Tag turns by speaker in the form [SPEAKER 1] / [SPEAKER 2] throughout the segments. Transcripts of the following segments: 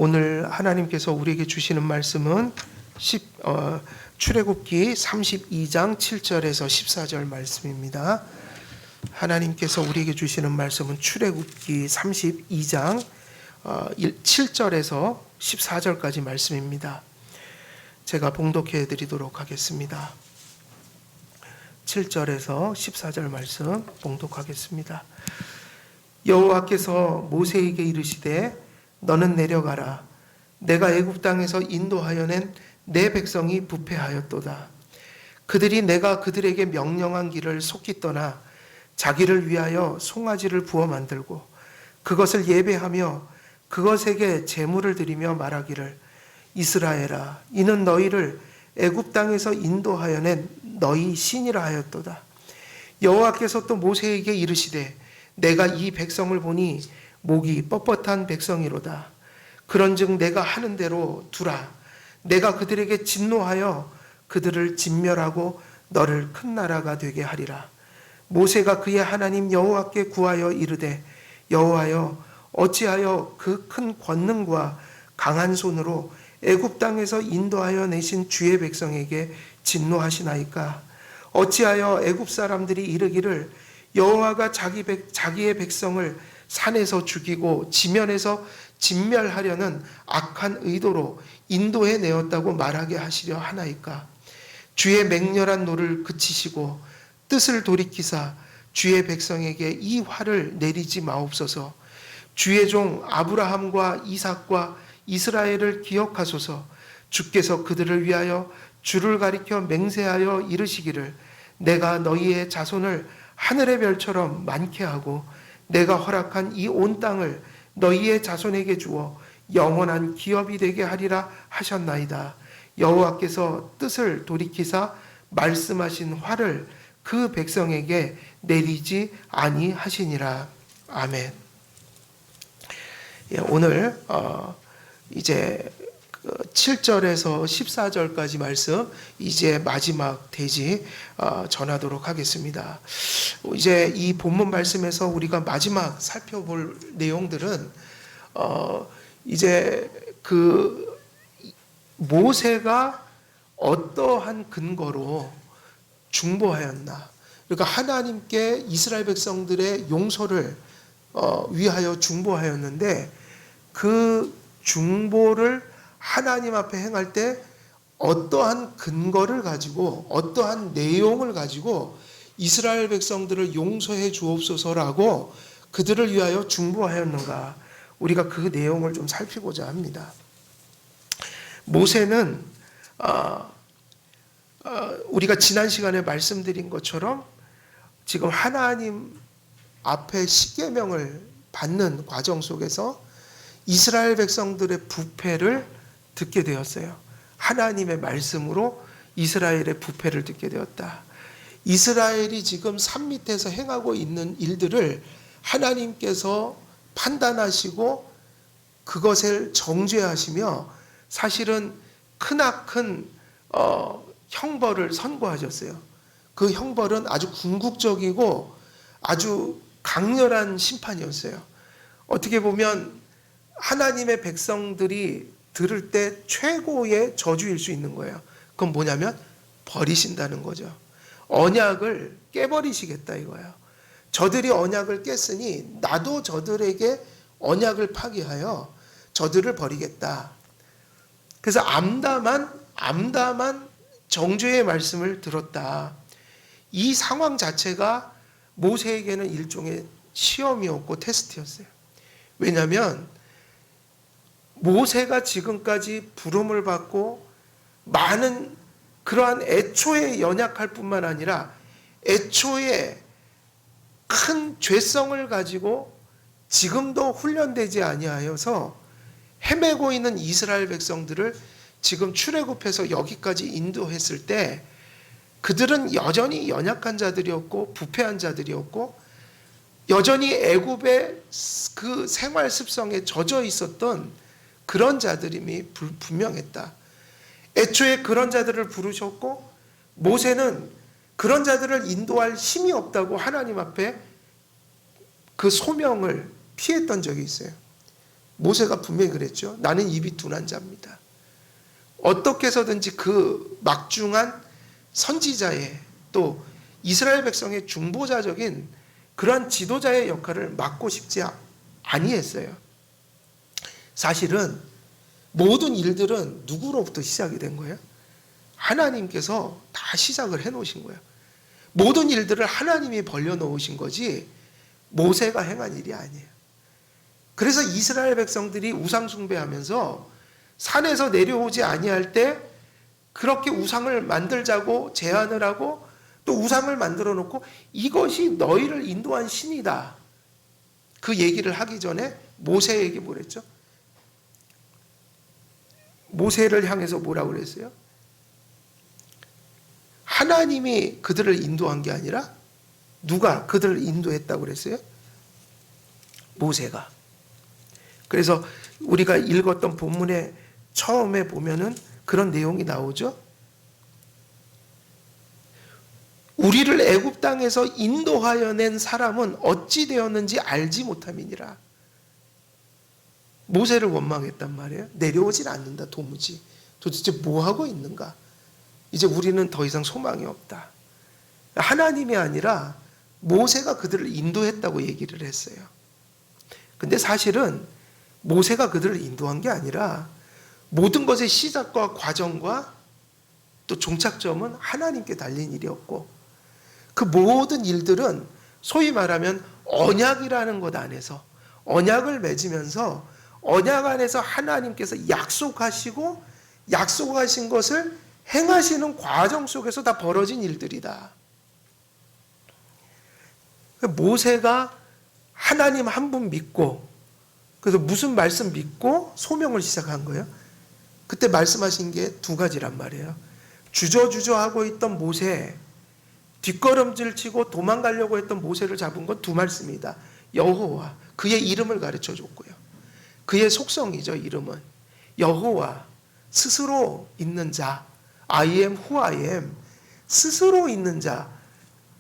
[SPEAKER 1] 오늘 하나님께서 우리에게 주시는 말씀은 출애굽기 32장 7절에서 14절 말씀입니다. 하나님께서 우리에게 주시는 말씀은 출애굽기 32장 7절에서 14절까지 말씀입니다. 제가 봉독해 드리도록 하겠습니다. 7절에서 14절 말씀 봉독하겠습니다. 여호와께서 모세에게 이르시되 너는 내려가라. 내가 애굽 땅에서 인도하여 낸 내 백성이 부패하였도다. 그들이 내가 그들에게 명령한 길을 속히 떠나 자기를 위하여 송아지를 부어 만들고 그것을 예배하며 그것에게 제물을 드리며 말하기를 이스라엘아, 이는 너희를 애굽 땅에서 인도하여 낸 너희 신이라 하였도다. 여호와께서 또 모세에게 이르시되 내가 이 백성을 보니 목이 뻣뻣한 백성이로다. 그런즉 내가 하는 대로 두라. 내가 그들에게 진노하여 그들을 진멸하고 너를 큰 나라가 되게 하리라. 모세가 그의 하나님 여호와께 구하여 이르되 여호와여, 어찌하여 그 큰 권능과 강한 손으로 애굽 땅에서 인도하여 내신 주의 백성에게 진노하시나이까? 어찌하여 애굽 사람들이 이르기를 여호와가 자기의 백성을 산에서 죽이고 지면에서 진멸하려는 악한 의도로 인도해 내었다고 말하게 하시려 하나이까? 주의 맹렬한 노를 그치시고 뜻을 돌이키사 주의 백성에게 이 화를 내리지 마옵소서. 주의 종 아브라함과 이삭과 이스라엘을 기억하소서. 주께서 그들을 위하여 주를 가리켜 맹세하여 이르시기를 내가 너희의 자손을 하늘의 별처럼 많게 하고 내가 허락한 이 온 땅을 너희의 자손에게 주어 영원한 기업이 되게 하리라 하셨나이다. 여호와께서 뜻을 돌이키사 말씀하신 화를 그 백성에게 내리지 아니하시니라. 아멘. 오늘 이제 7절에서 14절까지 말씀 이제 마지막 대지 전하도록 하겠습니다. 이제 이 본문 말씀에서 우리가 마지막 살펴볼 내용들은 이제 그 모세가 어떠한 근거로 중보하였나, 그러니까 하나님께 이스라엘 백성들의 용서를 위하여 중보하였는데 그 중보를 하나님 앞에 행할 때 어떠한 근거를 가지고 어떠한 내용을 가지고 이스라엘 백성들을 용서해 주옵소서라고 그들을 위하여 중보하였는가, 우리가 그 내용을 좀 살피고자 합니다. 모세는 우리가 지난 시간에 말씀드린 것처럼 지금 하나님 앞에 십계명을 받는 과정 속에서 이스라엘 백성들의 부패를 듣게 되었어요. 하나님의 말씀으로 이스라엘의 부패를 듣게 되었다. 이스라엘이 지금 산 밑에서 행하고 있는 일들을 하나님께서 판단하시고 그것을 정죄하시며 사실은 크나큰 형벌을 선고하셨어요. 그 형벌은 아주 궁극적이고 아주 강렬한 심판이었어요. 어떻게 보면 하나님의 백성들이 들을 때 최고의 저주일 수 있는 거예요. 그건 뭐냐면 버리신다는 거죠. 언약을 깨버리시겠다 이거예요. 저들이 언약을 깼으니 나도 저들에게 언약을 파기하여 저들을 버리겠다. 그래서 암담한 정죄의 말씀을 들었다. 이 상황 자체가 모세에게는 일종의 시험이었고 테스트였어요. 왜냐하면 모세가 지금까지 부름을 받고 많은 그러한 애초에 연약할 뿐만 아니라 애초에 큰 죄성을 가지고 지금도 훈련되지 아니하여서 헤매고 있는 이스라엘 백성들을 지금 출애굽해서 여기까지 인도했을 때 그들은 여전히 연약한 자들이었고 부패한 자들이었고 여전히 애굽의 그 생활 습성에 젖어 있었던 그런 자들임이 분명했다. 애초에 그런 자들을 부르셨고 모세는 그런 자들을 인도할 힘이 없다고 하나님 앞에 그 소명을 피했던 적이 있어요. 모세가 분명히 그랬죠. 나는 입이 둔한 자입니다. 어떻게 해서든지 그 막중한 선지자의 또 이스라엘 백성의 중보자적인 그러한 지도자의 역할을 맡고 싶지 아니했어요. 사실은 모든 일들은 누구로부터 시작이 된 거예요? 하나님께서 다 시작을 해 놓으신 거예요. 모든 일들을 하나님이 벌려 놓으신 거지 모세가 행한 일이 아니에요. 그래서 이스라엘 백성들이 우상 숭배하면서 산에서 내려오지 아니할 때 그렇게 우상을 만들자고 제안을 하고 또 우상을 만들어 놓고 이것이 너희를 인도한 신이다. 그 얘기를 하기 전에 모세에게 뭐랬죠? 모세를 향해서 뭐라고 그랬어요? 하나님이 그들을 인도한 게 아니라 누가 그들을 인도했다고 그랬어요? 모세가. 그래서 우리가 읽었던 본문의 처음에 보면은 그런 내용이 나오죠. 우리를 애굽 땅에서 인도하여 낸 사람은 어찌 되었는지 알지 못함이니라. 모세를 원망했단 말이에요. 내려오질 않는다 도무지. 도대체 뭐 하고 있는가? 이제 우리는 더 이상 소망이 없다. 하나님이 아니라 모세가 그들을 인도했다고 얘기를 했어요. 근데 사실은 모세가 그들을 인도한 게 아니라 모든 것의 시작과 과정과 또 종착점은 하나님께 달린 일이었고 그 모든 일들은 소위 말하면 언약이라는 것 안에서 언약을 맺으면서 언약 안에서 하나님께서 약속하시고 약속하신 것을 행하시는 과정 속에서 다 벌어진 일들이다. 모세가 하나님 한 분 믿고 그래서 무슨 말씀 믿고 소명을 시작한 거예요? 그때 말씀하신 게 두 가지란 말이에요. 주저주저 하고 있던 모세, 뒷걸음질 치고 도망가려고 했던 모세를 잡은 건 두 말씀이다. 여호와, 그의 이름을 가르쳐 줬고요. 그의 속성이죠, 이름은. 여호와, 스스로 있는 자, I am who I am, 스스로 있는 자,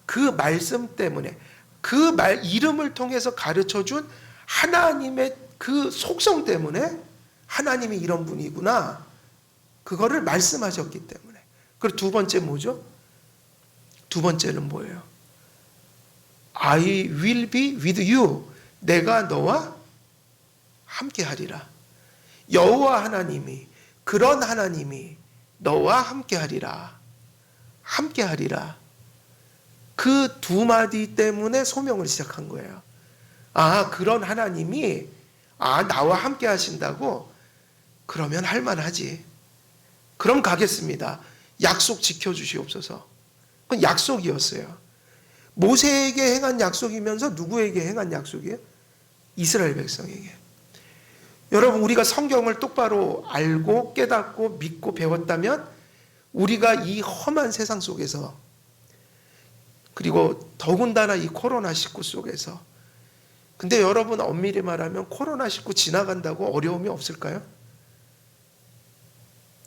[SPEAKER 1] 그 말씀 때문에 그 이름을 통해서 가르쳐 준 하나님의 그 속성 때문에 하나님이 이런 분이구나. 그거를 말씀하셨기 때문에. 그리고 두 번째 뭐죠? 두 번째는 뭐예요? I will be with you. 내가 너와 함께 하리라. 여호와 하나님이 그런 하나님이 너와 함께 하리라. 함께 하리라. 그 두 마디 때문에 소명을 시작한 거예요. 아, 그런 하나님이 나와 함께 하신다고? 그러면 할만하지. 그럼 가겠습니다. 약속 지켜주시옵소서. 그건 약속이었어요. 모세에게 행한 약속이면서 누구에게 행한 약속이에요? 이스라엘 백성에게. 여러분, 우리가 성경을 똑바로 알고 깨닫고 믿고 배웠다면 우리가 이 험한 세상 속에서 그리고 더군다나 이 코로나19 속에서 근데 여러분 엄밀히 말하면 코로나19 지나간다고 어려움이 없을까요?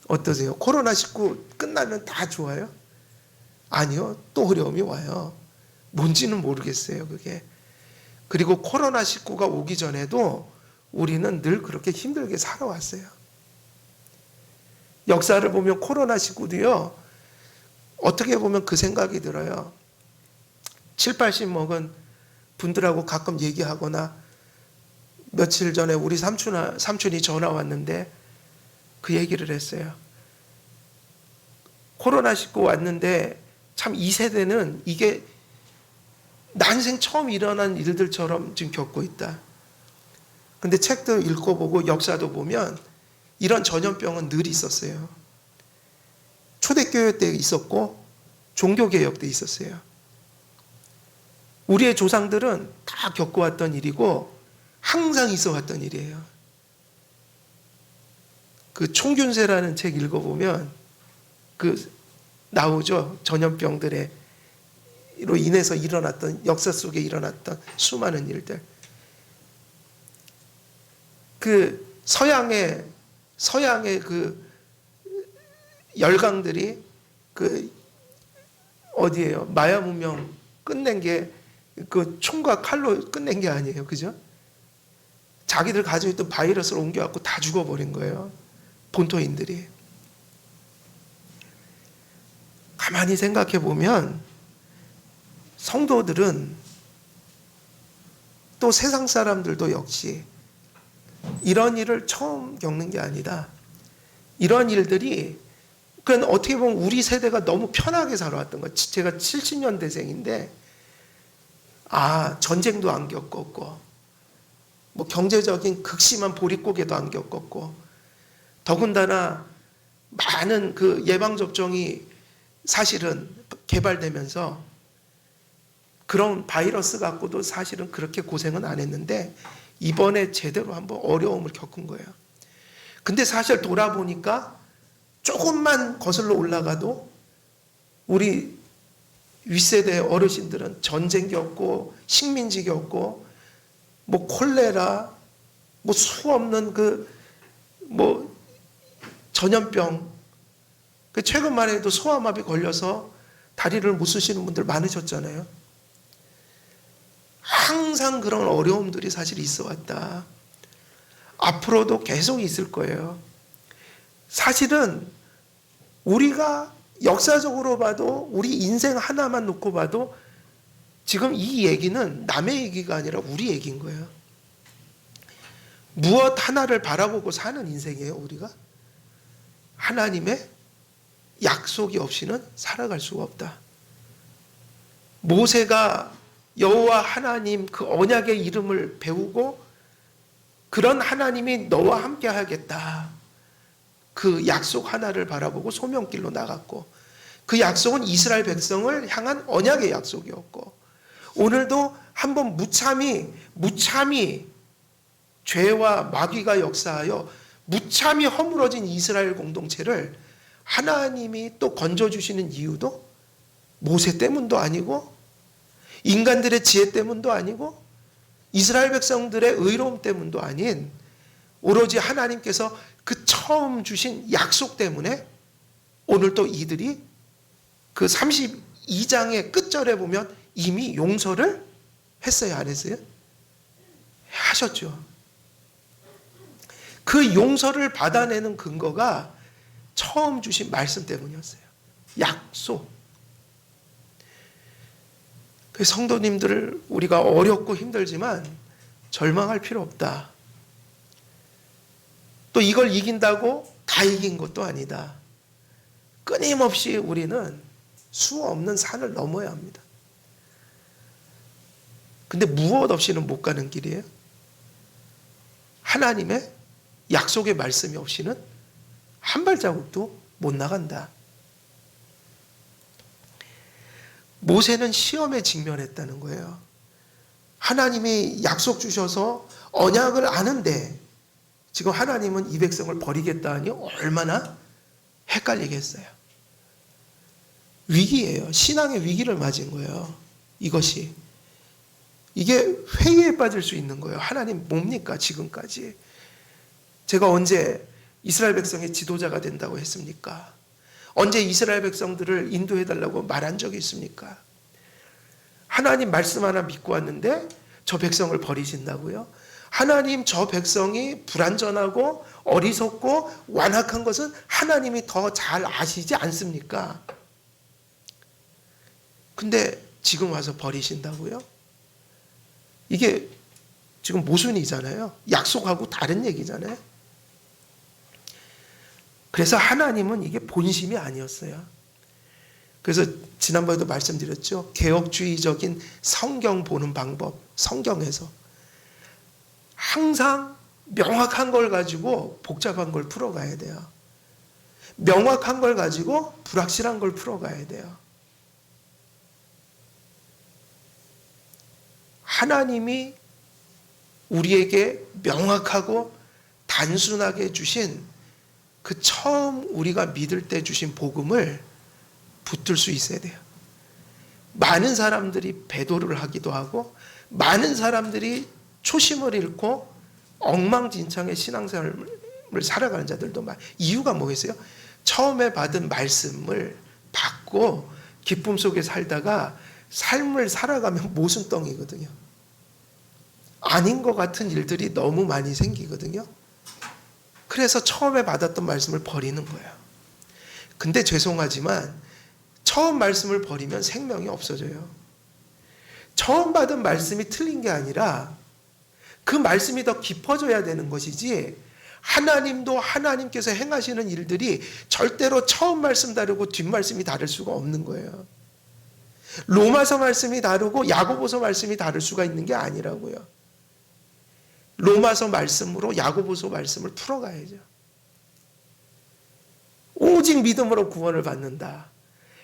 [SPEAKER 1] 어떠세요? 코로나19 끝나면 다 좋아요? 아니요. 또 어려움이 와요. 뭔지는 모르겠어요, 그게. 그리고 코로나19가 오기 전에도 우리는 늘 그렇게 힘들게 살아왔어요. 역사를 보면 코로나19도요, 어떻게 보면 그 생각이 들어요. 7, 80 먹은 분들하고 가끔 얘기하거나 며칠 전에 우리 삼촌이 전화 왔는데 그 얘기를 했어요. 코로나19 왔는데 참 이 세대는 이게 난생 처음 일어난 일들처럼 지금 겪고 있다. 근데 책도 읽어보고 역사도 보면 이런 전염병은 늘 있었어요. 초대교회 때 있었고 종교개혁 때 있었어요. 우리의 조상들은 다 겪어왔던 일이고 항상 있어왔던 일이에요. 그 총균세라는 책 읽어보면 그 나오죠. 전염병들로 인해서 일어났던 역사 속에 일어났던 수많은 일들. 그 서양의 그 열강들이 그 어디예요? 마야 문명 끝낸 게 그 총과 칼로 끝낸 게 아니에요. 그죠? 자기들 가지고 있던 바이러스를 옮겨갖고 다 죽어버린 거예요. 본토인들이. 가만히 생각해 보면 성도들은 또 세상 사람들도 역시 이런 일을 처음 겪는 게 아니다. 이런 일들이 그러니까 어떻게 보면 우리 세대가 너무 편하게 살아왔던 거예요. 제가 70년대생인데 전쟁도 안 겪었고 뭐 경제적인 극심한 보릿고개도 안 겪었고 더군다나 많은 그 예방접종이 사실은 개발되면서 그런 바이러스 갖고도 사실은 그렇게 고생은 안 했는데 이번에 제대로 한번 어려움을 겪은 거예요. 근데 사실 돌아보니까 조금만 거슬러 올라가도 우리 윗세대 어르신들은 전쟁 겪고 식민지 겪고 뭐 콜레라 뭐 수 없는 뭐 전염병 최근만 해도 소아마비 걸려서 다리를 못 쓰시는 분들 많으셨잖아요. 항상 그런 어려움들이 사실 있어 왔다. 앞으로도 계속 있을 거예요. 사실은 우리가 역사적으로 봐도 우리 인생 하나만 놓고 봐도 지금 이 얘기는 남의 얘기가 아니라 우리 얘기인 거예요. 무엇 하나를 바라보고 사는 인생이에요, 우리가. 하나님의 약속이 없이는 살아갈 수가 없다. 모세가 여호와 하나님 그 언약의 이름을 배우고 그런 하나님이 너와 함께 하겠다. 그 약속 하나를 바라보고 소명길로 나갔고 그 약속은 이스라엘 백성을 향한 언약의 약속이었고 오늘도 한번 무참히 죄와 마귀가 역사하여 무참히 허물어진 이스라엘 공동체를 하나님이 또 건져주시는 이유도 모세 때문도 아니고 인간들의 지혜 때문도 아니고 이스라엘 백성들의 의로움 때문도 아닌 오로지 하나님께서 그 처음 주신 약속 때문에 오늘 또 이들이 그 32장의 끝절에 보면 이미 용서를 했어요, 안 했어요? 하셨죠. 그 용서를 받아내는 근거가 처음 주신 말씀 때문이었어요. 약속. 그 성도님들 우리가 어렵고 힘들지만 절망할 필요 없다. 또 이걸 이긴다고 다 이긴 것도 아니다. 끊임없이 우리는 수 없는 산을 넘어야 합니다. 근데 무엇 없이는 못 가는 길이에요. 하나님의 약속의 말씀이 없이는 한 발자국도 못 나간다. 모세는 시험에 직면했다는 거예요. 하나님이 약속 주셔서 언약을 아는데 지금 하나님은 이 백성을 버리겠다 하니 얼마나 헷갈리겠어요. 위기예요. 신앙의 위기를 맞은 거예요. 이것이. 이게 회의에 빠질 수 있는 거예요. 하나님 뭡니까 지금까지. 제가 언제 이스라엘 백성의 지도자가 된다고 했습니까? 언제 이스라엘 백성들을 인도해달라고 말한 적이 있습니까? 하나님 말씀 하나 믿고 왔는데 저 백성을 버리신다고요? 하나님 저 백성이 불완전하고 어리석고 완악한 것은 하나님이 더 잘 아시지 않습니까? 근데 지금 와서 버리신다고요? 이게 지금 모순이잖아요. 약속하고 다른 얘기잖아요. 그래서 하나님은 이게 본심이 아니었어요. 그래서 지난번에도 말씀드렸죠. 개혁주의적인 성경 보는 방법, 성경에서 항상 명확한 걸 가지고 복잡한 걸 풀어가야 돼요. 명확한 걸 가지고 불확실한 걸 풀어가야 돼요. 하나님이 우리에게 명확하고 단순하게 주신 그 처음 우리가 믿을 때 주신 복음을 붙들 수 있어야 돼요. 많은 사람들이 배도를 하기도 하고 많은 사람들이 초심을 잃고 엉망진창의 신앙생활을 살아가는 자들도 많아요. 이유가 뭐겠어요? 처음에 받은 말씀을 받고 기쁨 속에 살다가 삶을 살아가면 모순덩이거든요. 아닌 것 같은 일들이 너무 많이 생기거든요. 그래서 처음에 받았던 말씀을 버리는 거예요. 근데 죄송하지만 처음 말씀을 버리면 생명이 없어져요. 처음 받은 말씀이 틀린 게 아니라 그 말씀이 더 깊어져야 되는 것이지, 하나님도 하나님께서 행하시는 일들이 절대로 처음 말씀 다르고 뒷말씀이 다를 수가 없는 거예요. 로마서 말씀이 다르고 야고보서 말씀이 다를 수가 있는 게 아니라고요. 로마서 말씀으로 야고보서 말씀을 풀어가야죠. 오직 믿음으로 구원을 받는다.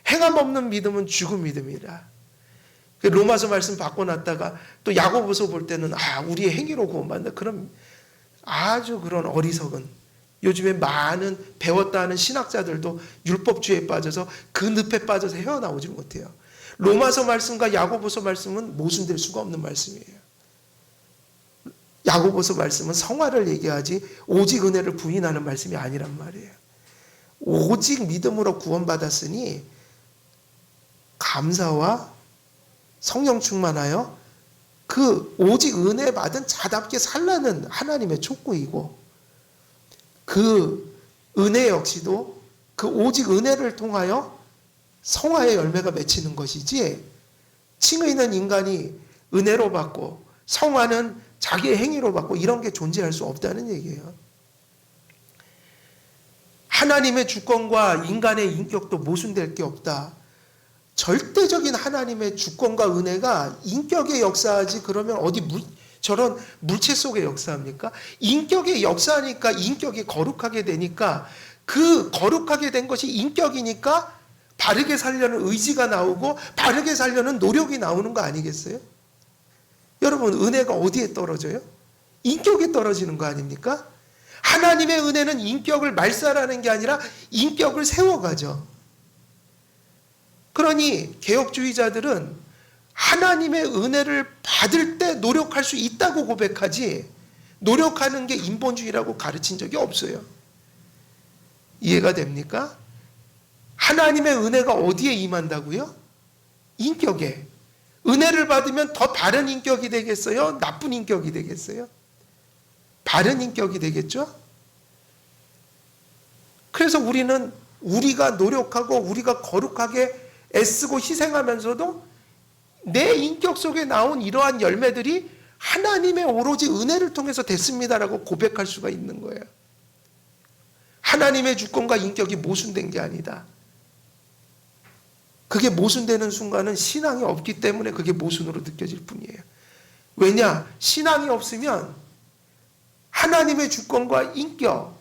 [SPEAKER 1] 행함 없는 믿음은 죽은 믿음이라. 로마서 말씀 바꿔놨다가 또 야고보서 볼 때는 우리의 행위로 구원받는다. 그럼 아주 그런 어리석은, 요즘에 많은 배웠다 하는 신학자들도 율법주의에 빠져서 그 늪에 빠져서 헤어나오지 못해요. 로마서 말씀과 야고보서 말씀은 모순될 수가 없는 말씀이에요. 야고보서 말씀은 성화를 얘기하지 오직 은혜를 부인하는 말씀이 아니란 말이에요. 오직 믿음으로 구원받았으니 감사와 성령 충만하여 그 오직 은혜 받은 자답게 살라는 하나님의 촉구이고, 그 은혜 역시도 그 오직 은혜를 통하여 성화의 열매가 맺히는 것이지, 칭의 있는 인간이 은혜로 받고 성화는 자기의 행위로 받고 이런 게 존재할 수 없다는 얘기예요. 하나님의 주권과 인간의 인격도 모순될 게 없다. 절대적인 하나님의 주권과 은혜가 인격에 역사하지 그러면 어디 저런 물체 속에 역사합니까? 인격에 역사하니까 인격이 거룩하게 되니까, 그 거룩하게 된 것이 인격이니까 바르게 살려는 의지가 나오고 바르게 살려는 노력이 나오는 거 아니겠어요? 여러분, 은혜가 어디에 떨어져요? 인격에 떨어지는 거 아닙니까? 하나님의 은혜는 인격을 말살하는 게 아니라 인격을 세워가죠. 그러니 개혁주의자들은 하나님의 은혜를 받을 때 노력할 수 있다고 고백하지, 노력하는 게 인본주의라고 가르친 적이 없어요. 이해가 됩니까? 하나님의 은혜가 어디에 임한다고요? 인격에. 은혜를 받으면 더 바른 인격이 되겠어요? 나쁜 인격이 되겠어요? 바른 인격이 되겠죠? 그래서 우리가 노력하고 우리가 거룩하게 애쓰고 희생하면서도 내 인격 속에 나온 이러한 열매들이 하나님의 오로지 은혜를 통해서 됐습니다라고 고백할 수가 있는 거예요. 하나님의 주권과 인격이 모순된 게 아니다. 그게 모순되는 순간은 신앙이 없기 때문에 그게 모순으로 느껴질 뿐이에요. 왜냐? 신앙이 없으면 하나님의 주권과 인격,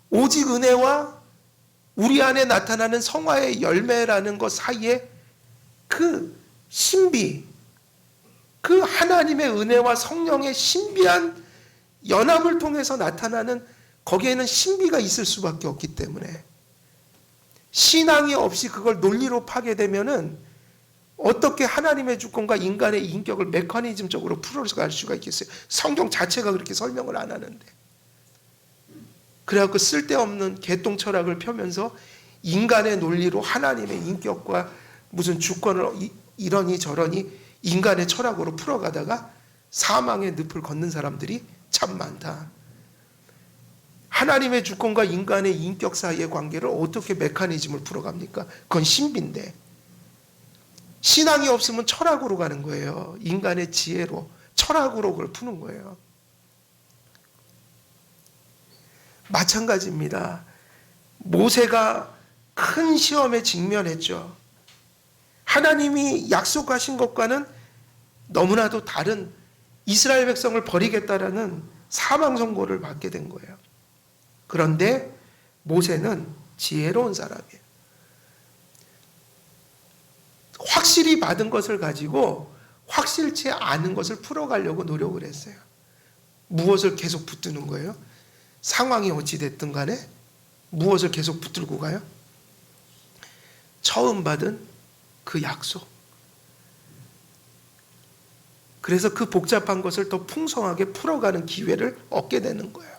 [SPEAKER 1] 오직 은혜와 우리 안에 나타나는 성화의 열매라는 것 사이에 그 신비, 그 하나님의 은혜와 성령의 신비한 연합을 통해서 나타나는, 거기에는 신비가 있을 수밖에 없기 때문에, 신앙이 없이 그걸 논리로 파게 되면은 어떻게 하나님의 주권과 인간의 인격을 메커니즘적으로 풀어갈 수가 있겠어요? 성경 자체가 그렇게 설명을 안 하는데. 그래갖고 쓸데없는 개똥 철학을 펴면서 인간의 논리로 하나님의 인격과 무슨 주권을 이러니 저러니 인간의 철학으로 풀어가다가 사망의 늪을 걷는 사람들이 참 많다. 하나님의 주권과 인간의 인격 사이의 관계를 어떻게 메커니즘을 풀어갑니까? 그건 신비인데. 신앙이 없으면 철학으로 가는 거예요. 인간의 지혜로, 철학으로 그걸 푸는 거예요. 마찬가지입니다. 모세가 큰 시험에 직면했죠. 하나님이 약속하신 것과는 너무나도 다른 이스라엘 백성을 버리겠다라는 사망 선고를 받게 된 거예요. 그런데 모세는 지혜로운 사람이에요. 확실히 받은 것을 가지고 확실치 않은 것을 풀어가려고 노력을 했어요. 무엇을 계속 붙드는 거예요? 상황이 어찌 됐든 간에 무엇을 계속 붙들고 가요? 처음 받은 그 약속. 그래서 그 복잡한 것을 더 풍성하게 풀어가는 기회를 얻게 되는 거예요.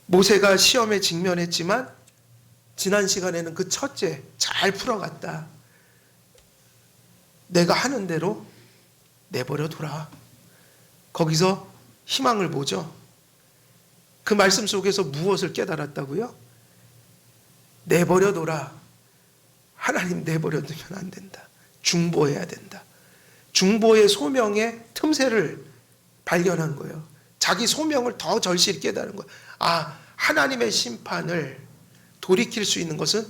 [SPEAKER 1] 모세가 시험에 직면했지만 지난 시간에는 그 첫째 잘 풀어갔다. 내가 하는 대로 내버려둬라. 거기서 희망을 보죠. 그 말씀 속에서 무엇을 깨달았다고요? 내버려둬라. 하나님 내버려두면 안 된다. 중보해야 된다. 중보의 소명의 틈새를 발견한 거예요. 자기 소명을 더 절실히 깨달은 거예요. 아, 하나님의 심판을 돌이킬 수 있는 것은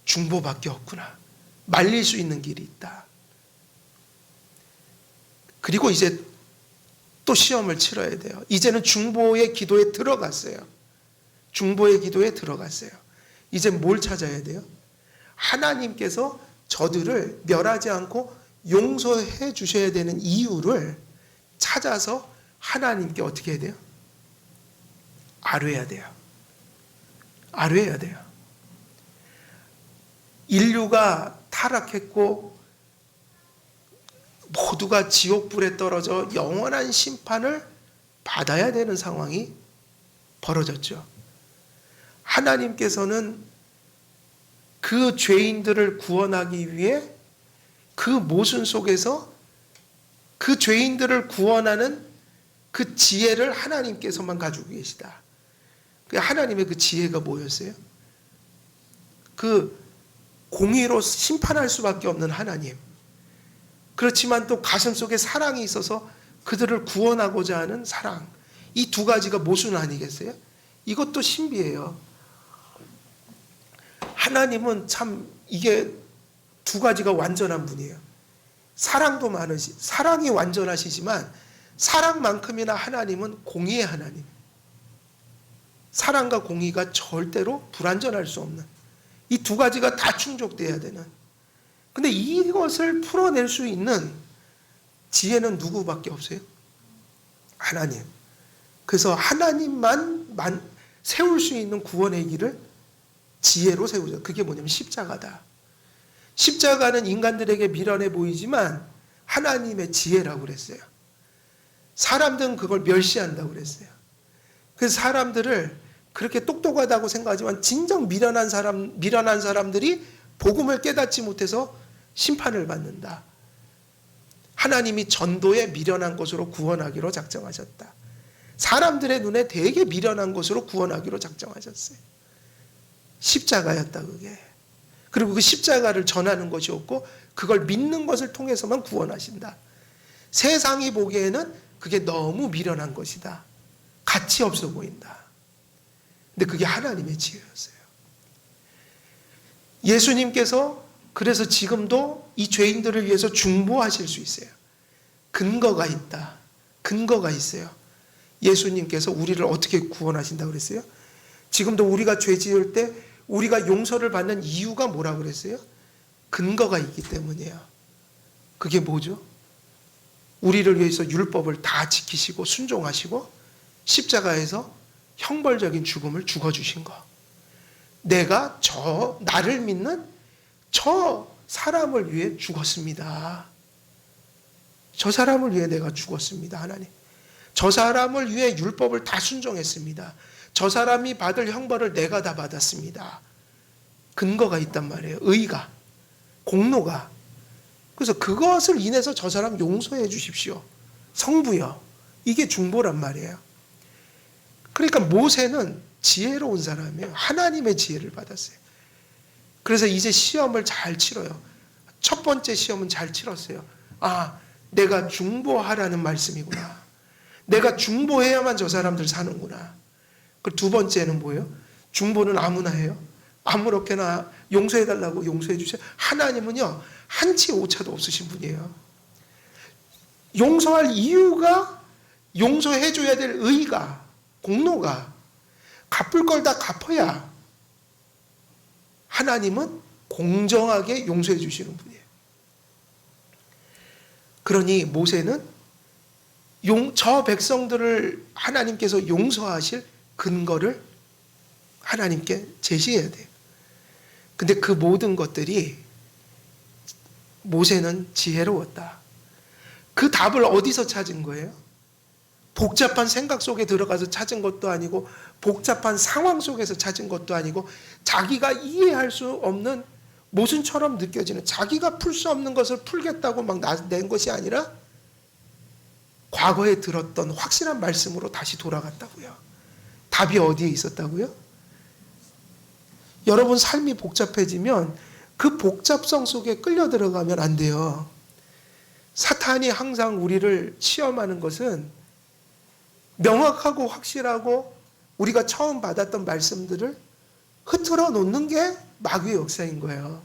[SPEAKER 1] 중보밖에 없구나. 말릴 수 있는 길이 있다. 그리고 이제 또 시험을 치러야 돼요. 이제는 중보의 기도에 들어갔어요. 중보의 기도에 들어갔어요. 이제 뭘 찾아야 돼요? 하나님께서 저들을 멸하지 않고 용서해 주셔야 되는 이유를 찾아서 하나님께 어떻게 해야 돼요? 아뢰야 돼요. 아뢰야 돼요. 인류가 타락했고 모두가 지옥불에 떨어져 영원한 심판을 받아야 되는 상황이 벌어졌죠. 하나님께서는 그 죄인들을 구원하기 위해 그 모순 속에서 그 죄인들을 구원하는 그 지혜를 하나님께서만 가지고 계시다. 하나님의 그 지혜가 뭐였어요? 그 공의로 심판할 수밖에 없는 하나님. 그렇지만 또 가슴속에 사랑이 있어서 그들을 구원하고자 하는 사랑. 이 두 가지가 모순 아니겠어요? 이것도 신비해요. 하나님은 참 이게 두 가지가 완전한 분이에요. 사랑이 완전하시지만 사랑만큼이나 하나님은 공의의 하나님. 사랑과 공의가 절대로 불완전할 수 없는 이 두 가지가 다 충족돼야 되는. 근데 이것을 풀어낼 수 있는 지혜는 누구밖에 없어요? 하나님. 그래서 하나님만 세울 수 있는 구원의 길을 지혜로 세우죠. 그게 뭐냐면 십자가다. 십자가는 인간들에게 미련해 보이지만 하나님의 지혜라고 그랬어요. 사람들은 그걸 멸시한다고 그랬어요. 그래서 사람들을 그렇게 똑똑하다고 생각하지만 진정 미련한 사람들이 복음을 깨닫지 못해서 심판을 받는다. 하나님이 전도에 미련한 것으로 구원하기로 작정하셨다. 사람들의 눈에 되게 미련한 것으로 구원하기로 작정하셨어요. 십자가였다 그게. 그리고 그 십자가를 전하는 것이 없고 그걸 믿는 것을 통해서만 구원하신다. 세상이 보기에는 그게 너무 미련한 것이다. 가치 없어 보인다. 근데 그게 하나님의 지혜였어요. 예수님께서 그래서 지금도 이 죄인들을 위해서 중보하실 수 있어요. 근거가 있다. 근거가 있어요. 예수님께서 우리를 어떻게 구원하신다고 그랬어요? 지금도 우리가 죄 지을 때 우리가 용서를 받는 이유가 뭐라고 그랬어요? 근거가 있기 때문이에요. 그게 뭐죠? 우리를 위해서 율법을 다 지키시고 순종하시고 십자가에서 형벌적인 죽음을 죽어주신 거. 내가 나를 믿는 저 사람을 위해 죽었습니다. 저 사람을 위해 내가 죽었습니다. 하나님. 저 사람을 위해 율법을 다 순종했습니다. 저 사람이 받을 형벌을 내가 다 받았습니다. 근거가 있단 말이에요. 의가, 공로가. 그래서 그것을 인해서 저 사람 용서해 주십시오. 성부여. 이게 중보란 말이에요. 그러니까 모세는 지혜로운 사람이에요. 하나님의 지혜를 받았어요. 그래서 이제 시험을 잘 치러요. 첫 번째 시험은 잘 치렀어요. 아, 내가 중보하라는 말씀이구나. 내가 중보해야만 저 사람들 사는구나. 그 두 번째는 뭐예요? 중보는 아무나 해요. 아무렇게나 용서해달라고 용서해 주세요. 하나님은요, 한치 오차도 없으신 분이에요. 용서할 이유가 용서해줘야 될 의가, 공로가, 갚을 걸 다 갚아야 하나님은 공정하게 용서해 주시는 분이에요. 그러니 모세는 저 백성들을 하나님께서 용서하실 근거를 하나님께 제시해야 돼요. 근데 그 모든 것들이 모세는 지혜로웠다. 그 답을 어디서 찾은 거예요? 복잡한 생각 속에 들어가서 찾은 것도 아니고 복잡한 상황 속에서 찾은 것도 아니고 자기가 이해할 수 없는 모순처럼 느껴지는 자기가 풀 수 없는 것을 풀겠다고 막 낸 것이 아니라 과거에 들었던 확실한 말씀으로 다시 돌아갔다고요. 답이 어디에 있었다고요? 여러분 삶이 복잡해지면 그 복잡성 속에 끌려 들어가면 안 돼요. 사탄이 항상 우리를 시험하는 것은 명확하고 확실하고 우리가 처음 받았던 말씀들을 흐트러 놓는 게 마귀의 역사인 거예요.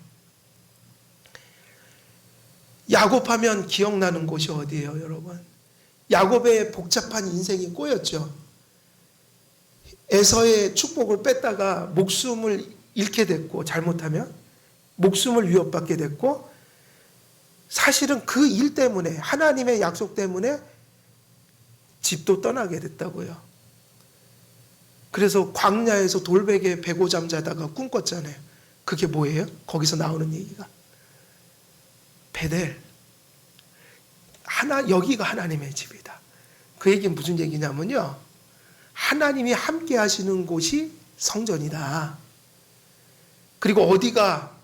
[SPEAKER 1] 야곱하면 기억나는 곳이 어디예요, 여러분? 야곱의 복잡한 인생이 꼬였죠. 에서의 축복을 뺐다가 목숨을 잃게 됐고, 잘못하면 목숨을 위협받게 됐고, 사실은 그 일 때문에, 하나님의 약속 때문에 집도 떠나게 됐다고요. 그래서 광야에서 돌베개 베고잠 자다가 꿈 꿨잖아요. 그게 뭐예요? 거기서 나오는 얘기가 베델, 여기가 하나님의 집이다. 그 얘기는 무슨 얘기냐면요, 하나님이 함께 하시는 곳이 성전이다. 그리고 어디가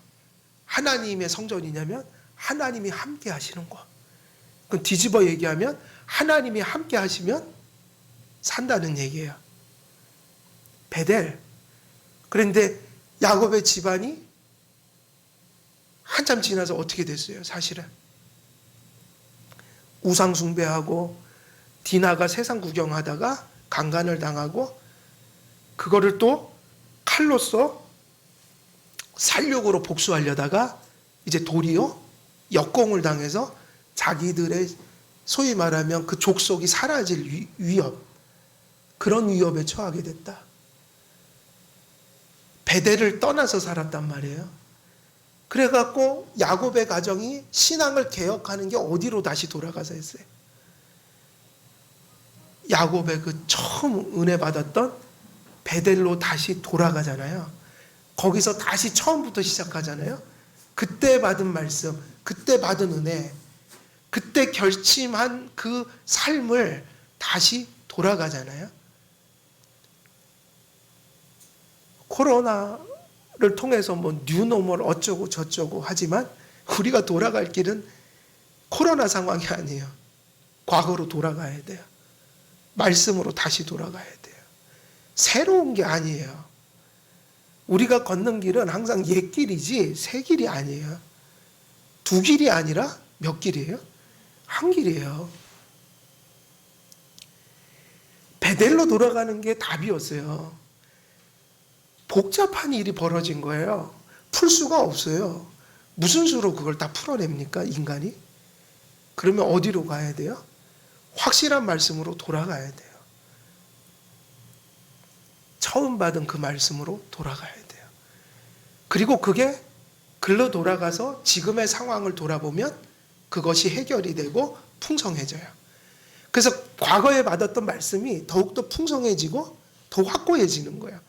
[SPEAKER 1] 하나님의 성전이냐면 하나님이 함께 하시는 곳. 그럼 뒤집어 얘기하면 하나님이 함께 하시면 산다는 얘기예요. 베델. 그런데 야곱의 집안이 한참 지나서 어떻게 됐어요? 사실은 우상 숭배하고 디나가 세상 구경하다가 강간을 당하고 그거를 또 칼로서 살육으로 복수하려다가 이제 도리어 역공을 당해서 자기들의 소위 말하면 그 족속이 사라질 위협, 그런 위협에 처하게 됐다. 베델을 떠나서 살았단 말이에요. 그래갖고 야곱의 가정이 신앙을 개혁하는 게 어디로 다시 돌아가서 했어요? 야곱의 그 처음 은혜 받았던 베델로 다시 돌아가잖아요. 거기서 다시 처음부터 시작하잖아요. 그때 받은 말씀, 그때 받은 은혜, 그때 결심한 그 삶을 다시 돌아가잖아요. 코로나를 통해서 뭐 뉴노멀 어쩌고 저쩌고 하지만 우리가 돌아갈 길은 코로나 상황이 아니에요. 과거로 돌아가야 돼요. 말씀으로 다시 돌아가야 돼요. 새로운 게 아니에요. 우리가 걷는 길은 항상 옛 길이지 새 길이 아니에요. 두 길이 아니라 몇 길이에요? 한 길이에요. 베델로 돌아가는 게 답이었어요. 복잡한 일이 벌어진 거예요. 풀 수가 없어요. 무슨 수로 그걸 다 풀어냅니까, 인간이? 그러면 어디로 가야 돼요? 확실한 말씀으로 돌아가야 돼요. 처음 받은 그 말씀으로 돌아가야 돼요. 그리고 그게 글로 돌아가서 지금의 상황을 돌아보면 그것이 해결이 되고 풍성해져요. 그래서 과거에 받았던 말씀이 더욱더 풍성해지고 더 확고해지는 거예요.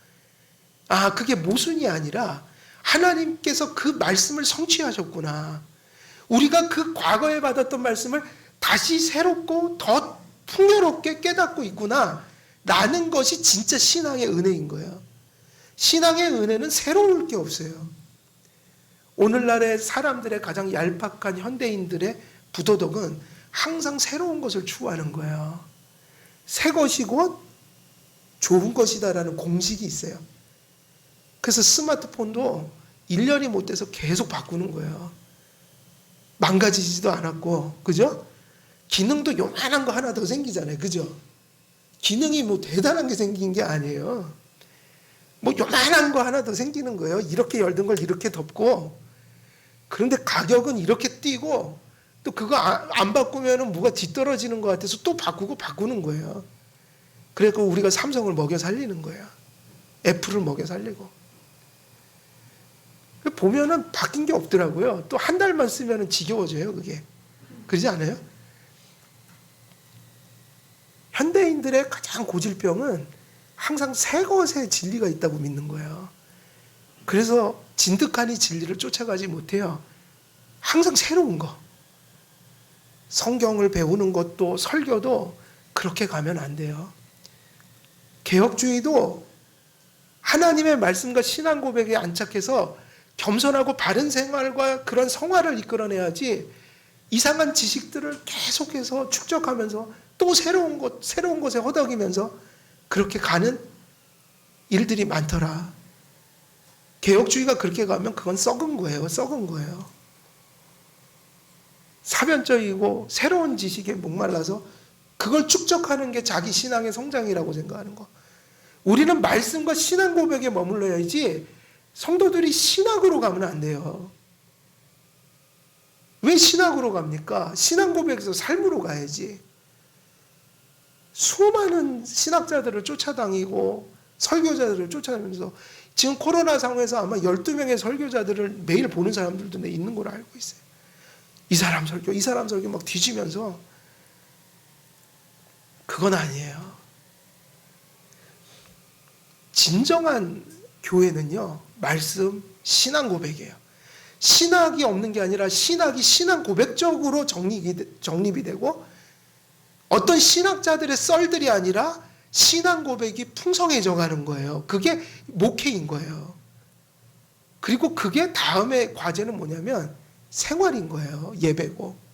[SPEAKER 1] 아, 그게 모순이 아니라 하나님께서 그 말씀을 성취하셨구나. 우리가 그 과거에 받았던 말씀을 다시 새롭고 더 풍요롭게 깨닫고 있구나 라는 것이 진짜 신앙의 은혜인 거예요. 신앙의 은혜는 새로울 게 없어요. 오늘날의 사람들의 가장 얄팍한 현대인들의 부도덕은 항상 새로운 것을 추구하는 거예요. 새 것이 곧 좋은 것이다라는 공식이 있어요. 그래서 스마트폰도 1년이 못 돼서 계속 바꾸는 거예요. 망가지지도 않았고, 그죠? 기능도 요만한 거 하나 더 생기잖아요. 그죠? 기능이 뭐 대단한 게 생긴 게 아니에요. 뭐 요만한 거 하나 더 생기는 거예요. 이렇게 열던 걸 이렇게 덮고. 그런데 가격은 이렇게 뛰고, 또 그거 안 바꾸면은 뭐가 뒤떨어지는 것 같아서 또 바꾸는 거예요. 그래서 우리가 삼성을 먹여 살리는 거예요. 애플을 먹여 살리고. 보면은 바뀐 게 없더라고요. 또 한 달만 쓰면은 지겨워져요, 그게. 그러지 않아요? 현대인들의 가장 고질병은 항상 새 것에 진리가 있다고 믿는 거예요. 그래서 진득하니 진리를 쫓아가지 못해요. 항상 새로운 거. 성경을 배우는 것도 설교도 그렇게 가면 안 돼요. 개혁주의도 하나님의 말씀과 신앙 고백에 안착해서 겸손하고 바른 생활과 그런 성화를 이끌어내야지 이상한 지식들을 계속해서 축적하면서 또 새로운 곳에 허덕이면서 그렇게 가는 일들이 많더라. 개혁주의가 그렇게 가면 그건 썩은 거예요. 사변적이고 새로운 지식에 목말라서 그걸 축적하는 게 자기 신앙의 성장이라고 생각하는 거. 우리는 말씀과 신앙 고백에 머물러야지 성도들이 신학으로 가면 안 돼요. 왜 신학으로 갑니까? 신앙 고백에서 삶으로 가야지. 수많은 신학자들을 쫓아다니고 설교자들을 쫓아다니면서 지금 코로나 상황에서 아마 12명의 설교자들을 매일 보는 사람들도 있는 걸로 알고 있어요. 이 사람 설교 막 뒤지면서. 그건 아니에요. 진정한 교회는요, 말씀, 신앙 고백이에요. 신학이 없는 게 아니라 신학이 신앙 고백적으로 정립이 되고 어떤 신학자들의 썰들이 아니라 신앙 고백이 풍성해져 가는 거예요. 그게 목회인 거예요. 그리고 그게 다음에 과제는 뭐냐면 생활인 거예요. 예배고.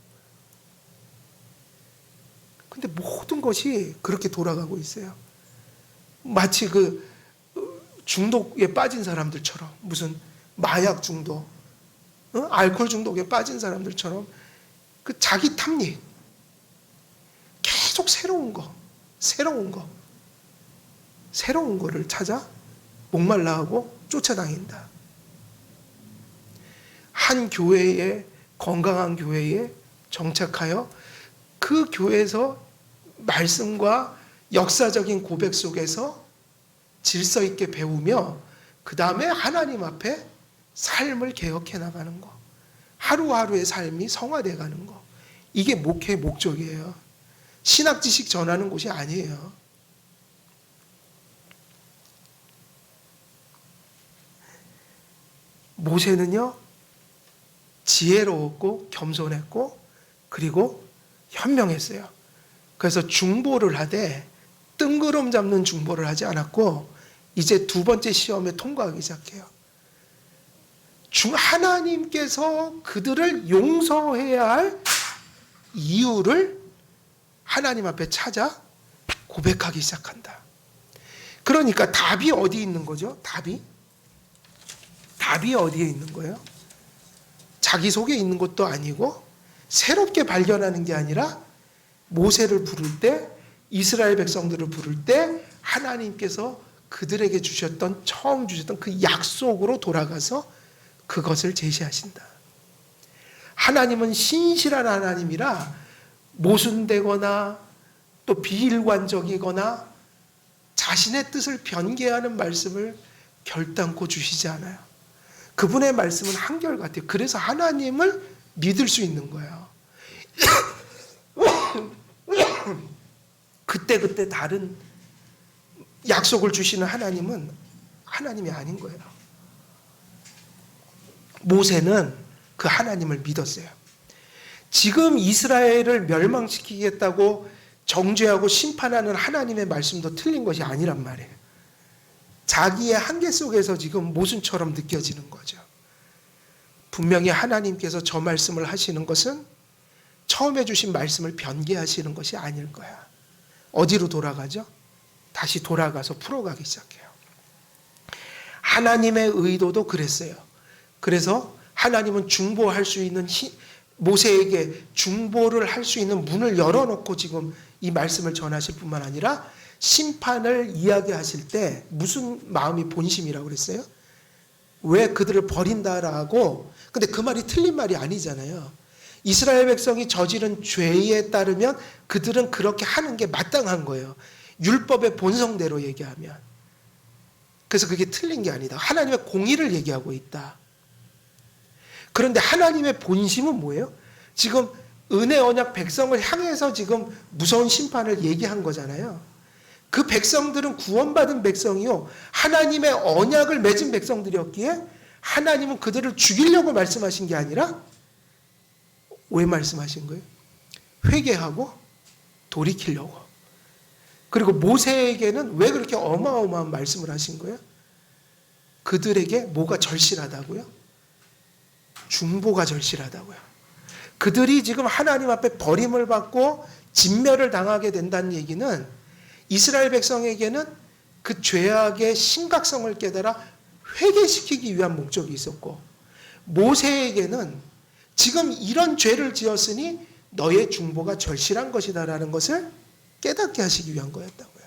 [SPEAKER 1] 근데 모든 것이 그렇게 돌아가고 있어요. 마치 그 중독에 빠진 사람들처럼, 무슨 마약 중독, 알코올 중독에 빠진 사람들처럼 그 자기 탐닉, 계속 새로운 거를 찾아 목말라하고 쫓아다닌다. 한 교회에, 건강한 교회에 정착하여 그 교회에서 말씀과 역사적인 고백 속에서 질서 있게 배우며 그 다음에 하나님 앞에 삶을 개혁해 나가는 거, 하루하루의 삶이 성화돼 가는 거, 이게 목회의 목적이에요. 신학 지식 전하는 곳이 아니에요. 모세는요, 지혜로웠고 겸손했고 그리고 현명했어요. 그래서 중보를 하되 뜬구름 잡는 중보를 하지 않았고 이제 두 번째 시험에 통과하기 시작해요. 하나님께서 그들을 용서해야 할 이유를 하나님 앞에 찾아 고백하기 시작한다. 그러니까 답이 어디 있는 거죠? 답이 어디에 있는 거예요? 자기 속에 있는 것도 아니고 새롭게 발견하는 게 아니라 모세를 부를 때, 이스라엘 백성들을 부를 때 하나님께서 그들에게 처음 주셨던 그 약속으로 돌아가서 그것을 제시하신다. 하나님은 신실한 하나님이라 모순되거나 또 비일관적이거나 자신의 뜻을 변개하는 말씀을 결단코 주시지 않아요. 그분의 말씀은 한결같아요. 그래서 하나님을 믿을 수 있는 거예요. 그때 다른 약속을 주시는 하나님은 하나님이 아닌 거예요. 모세는 그 하나님을 믿었어요. 지금 이스라엘을 멸망시키겠다고 정죄하고 심판하는 하나님의 말씀도 틀린 것이 아니란 말이에요. 자기의 한계 속에서 지금 모순처럼 느껴지는 거죠. 분명히 하나님께서 저 말씀을 하시는 것은 처음에 주신 말씀을 변개하시는 것이 아닐 거야. 어디로 돌아가죠? 다시 돌아가서 풀어가기 시작해요. 하나님의 의도도 그랬어요. 그래서 하나님은 중보할 수 있는 모세에게 중보를 할 수 있는 문을 열어놓고 지금 이 말씀을 전하실 뿐만 아니라 심판을 이야기하실 때 무슨 마음이 본심이라고 그랬어요? 왜 그들을 버린다라고. 근데 그 말이 틀린 말이 아니잖아요. 이스라엘 백성이 저지른 죄에 따르면 그들은 그렇게 하는 게 마땅한 거예요. 율법의 본성대로 얘기하면. 그래서 그게 틀린 게 아니다. 하나님의 공의를 얘기하고 있다. 그런데 하나님의 본심은 뭐예요? 지금 은혜 언약 백성을 향해서 지금 무서운 심판을 얘기한 거잖아요. 그 백성들은 구원받은 백성이요, 하나님의 언약을 맺은 백성들이었기에 하나님은 그들을 죽이려고 말씀하신 게 아니라 왜 말씀하신 거예요? 회개하고 돌이키려고. 그리고 모세에게는 왜 그렇게 어마어마한 말씀을 하신 거예요? 그들에게 뭐가 절실하다고요? 중보가 절실하다고요. 그들이 지금 하나님 앞에 버림을 받고 진멸을 당하게 된다는 얘기는 이스라엘 백성에게는 그 죄악의 심각성을 깨달아 회개시키기 위한 목적이 있었고, 모세에게는 지금 이런 죄를 지었으니 너의 중보가 절실한 것이다라는 것을 깨닫게 하시기 위한 거였다고요.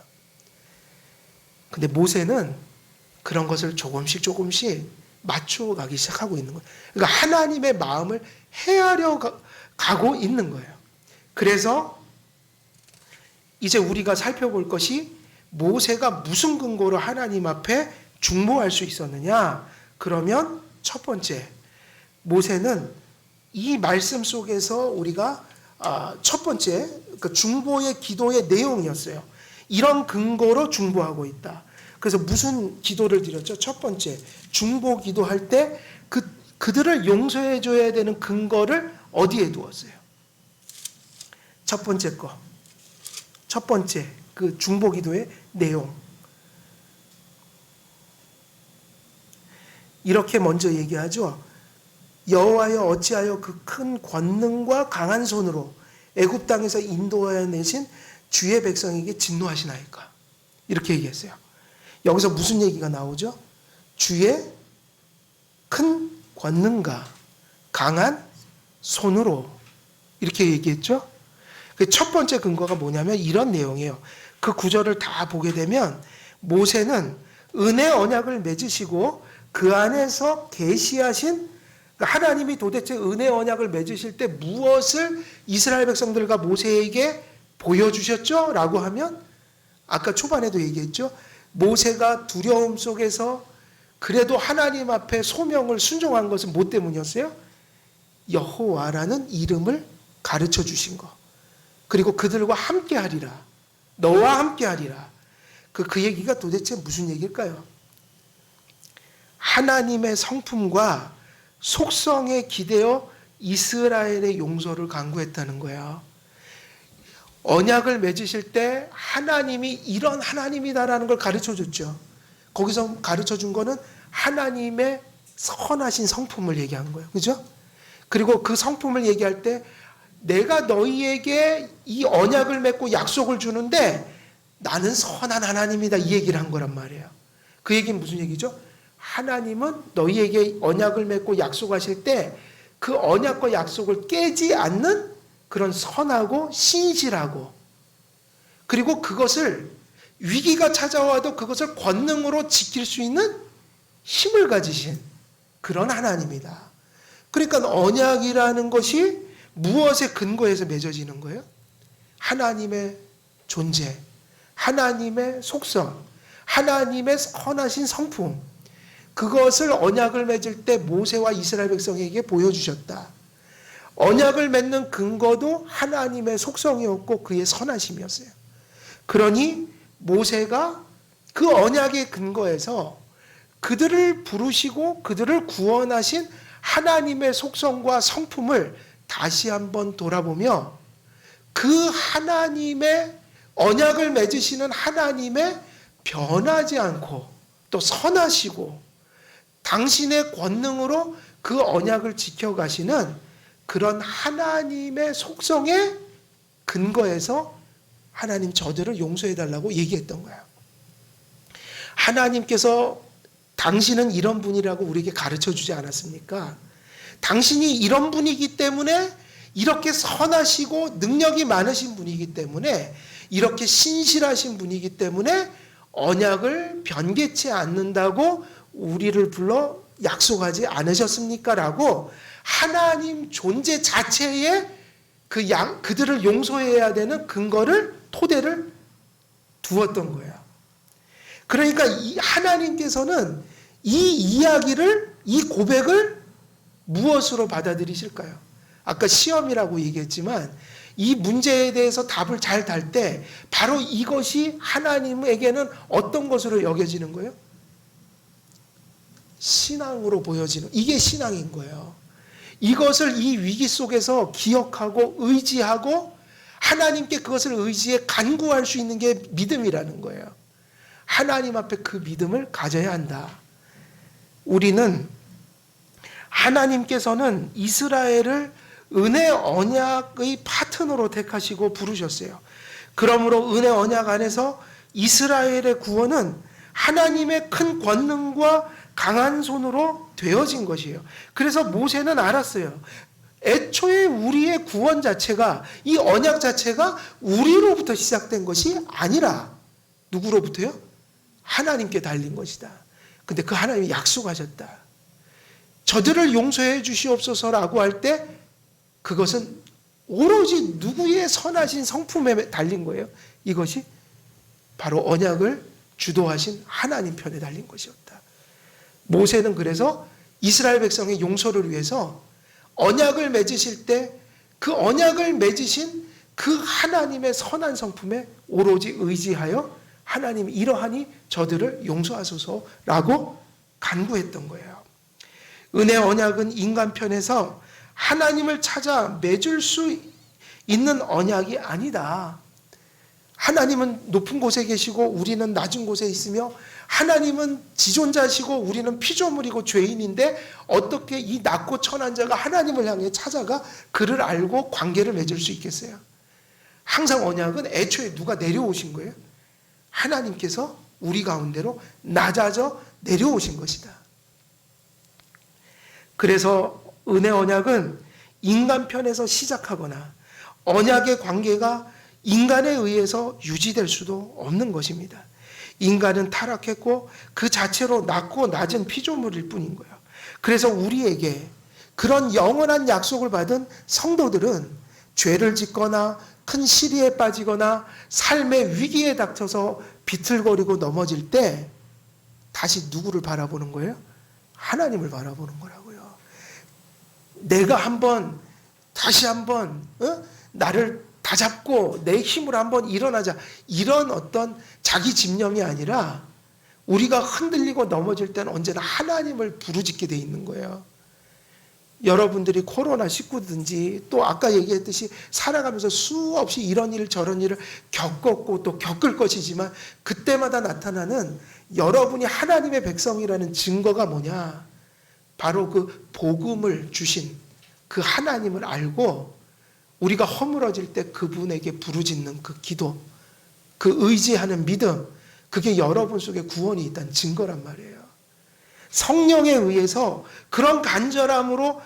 [SPEAKER 1] 근데 모세는 그런 것을 조금씩 맞춰가기 시작하고 있는 거예요. 그러니까 하나님의 마음을 헤아려 가고 있는 거예요. 그래서 이제 우리가 살펴볼 것이 모세가 무슨 근거로 하나님 앞에 중보할 수 있었느냐? 그러면 첫 번째, 모세는 이 말씀 속에서 우리가 첫 번째 그 중보의 기도의 내용이었어요. 이런 근거로 중보하고 있다. 그래서 무슨 기도를 드렸죠? 첫 번째, 중보 기도할 때 그들을 용서해 줘야 되는 근거를 어디에 두었어요? 첫 번째 거. 첫 번째 그 중보 기도의 내용. 이렇게 먼저 얘기하죠. 여호와여 어찌하여 그 큰 권능과 강한 손으로 애굽 땅에서 인도하여 내신 주의 백성에게 진노하시나이까. 이렇게 얘기했어요. 여기서 무슨 얘기가 나오죠? 주의 큰 권능과 강한 손으로 이렇게 얘기했죠. 그 첫 번째 근거가 뭐냐면 이런 내용이에요. 그 구절을 다 보게 되면 모세는 은혜 언약을 맺으시고 그 안에서 계시하신 하나님이 도대체 은혜 언약을 맺으실 때 무엇을 이스라엘 백성들과 모세에게 보여주셨죠? 라고 하면 아까 초반에도 얘기했죠. 모세가 두려움 속에서 그래도 하나님 앞에 소명을 순종한 것은 뭐 때문이었어요? 여호와라는 이름을 가르쳐 주신 것. 그리고 그들과 함께 하리라. 너와 함께 하리라. 그 얘기가 도대체 무슨 얘기일까요? 하나님의 성품과 속성에 기대어 이스라엘의 용서를 간구했다는 거예요. 언약을 맺으실 때 하나님이 이런 하나님이다라는 걸 가르쳐 줬죠. 거기서 가르쳐 준 거는 하나님의 선하신 성품을 얘기한 거예요. 그죠? 그리고 그 성품을 얘기할 때 내가 너희에게 이 언약을 맺고 약속을 주는데 나는 선한 하나님이다 이 얘기를 한 거란 말이에요. 그 얘기는 무슨 얘기죠? 하나님은 너희에게 언약을 맺고 약속하실 때 그 언약과 약속을 깨지 않는 그런 선하고 신실하고 그리고 그것을 위기가 찾아와도 그것을 권능으로 지킬 수 있는 힘을 가지신 그런 하나님이다. 그러니까 언약이라는 것이 무엇에 근거해서 맺어지는 거예요? 하나님의 존재, 하나님의 속성, 하나님의 선하신 성품, 그것을 언약을 맺을 때 모세와 이스라엘 백성에게 보여주셨다. 언약을 맺는 근거도 하나님의 속성이었고 그의 선하심이었어요. 그러니 모세가 그 언약의 근거에서 그들을 부르시고 그들을 구원하신 하나님의 속성과 성품을 다시 한번 돌아보며 그 하나님의 언약을 맺으시는 하나님의 변하지 않고 또 선하시고 당신의 권능으로 그 언약을 지켜가시는 그런 하나님의 속성에 근거해서 하나님 저들을 용서해달라고 얘기했던 거예요. 하나님께서 당신은 이런 분이라고 우리에게 가르쳐 주지 않았습니까? 당신이 이런 분이기 때문에 이렇게 선하시고 능력이 많으신 분이기 때문에 이렇게 신실하신 분이기 때문에 언약을 변개치 않는다고 우리를 불러 약속하지 않으셨습니까? 라고 하나님 존재 자체에 그들을 용서해야 되는 근거를 토대를 두었던 거예요. 그러니까 하나님께서는 이 이야기를 이 고백을 무엇으로 받아들이실까요? 아까 시험이라고 얘기했지만 이 문제에 대해서 답을 잘 달 때 바로 이것이 하나님에게는 어떤 것으로 여겨지는 거예요? 신앙으로 보여지는, 이게 신앙인 거예요. 이것을 이 위기 속에서 기억하고 의지하고 하나님께 그것을 의지해 간구할 수 있는 게 믿음이라는 거예요. 하나님 앞에 그 믿음을 가져야 한다. 우리는 하나님께서는 이스라엘을 은혜 언약의 파트너로 택하시고 부르셨어요. 그러므로 은혜 언약 안에서 이스라엘의 구원은 하나님의 큰 권능과 강한 손으로 되어진 것이에요. 그래서 모세는 알았어요. 애초에 우리의 구원 자체가, 이 언약 자체가 우리로부터 시작된 것이 아니라 누구로부터요? 하나님께 달린 것이다. 근데 그 하나님이 약속하셨다. 저들을 용서해 주시옵소서라고 할 때 그것은 오로지 누구의 선하신 성품에 달린 거예요. 이것이 바로 언약을 주도하신 하나님 편에 달린 것이었다. 모세는 그래서 이스라엘 백성의 용서를 위해서 언약을 맺으실 때 그 언약을 맺으신 그 하나님의 선한 성품에 오로지 의지하여 하나님 이러하니 저들을 용서하소서라고 간구했던 거예요. 은혜 언약은 인간 편에서 하나님을 찾아 맺을 수 있는 언약이 아니다. 하나님은 높은 곳에 계시고 우리는 낮은 곳에 있으며 하나님은 지존자시고 우리는 피조물이고 죄인인데 어떻게 이 낮고 천한 자가 하나님을 향해 찾아가 그를 알고 관계를 맺을 수 있겠어요? 항상 언약은 애초에 누가 내려오신 거예요? 하나님께서 우리 가운데로 낮아져 내려오신 것이다. 그래서 은혜 언약은 인간 편에서 시작하거나 언약의 관계가 인간에 의해서 유지될 수도 없는 것입니다. 인간은 타락했고 그 자체로 낮고 낮은 피조물일 뿐인 거예요. 그래서 우리에게 그런 영원한 약속을 받은 성도들은 죄를 짓거나 큰 시리에 빠지거나 삶의 위기에 닥쳐서 비틀거리고 넘어질 때 다시 누구를 바라보는 거예요? 하나님을 바라보는 거라고요. 내가 다시 한번 나를 다잡고 내 힘으로 한번 일어나자, 이런 어떤 자기 집념이 아니라 우리가 흔들리고 넘어질 때는 언제나 하나님을 부르짖게 돼 있는 거예요. 여러분들이 코로나19든지 또 아까 얘기했듯이 살아가면서 수없이 이런 일 저런 일을 겪었고 또 겪을 것이지만 그때마다 나타나는 여러분이 하나님의 백성이라는 증거가 뭐냐? 바로 그 복음을 주신 그 하나님을 알고 우리가 허물어질 때 그분에게 부르짖는 그 기도, 그 의지하는 믿음, 그게 여러분 속에 구원이 있다는 증거란 말이에요. 성령에 의해서 그런 간절함으로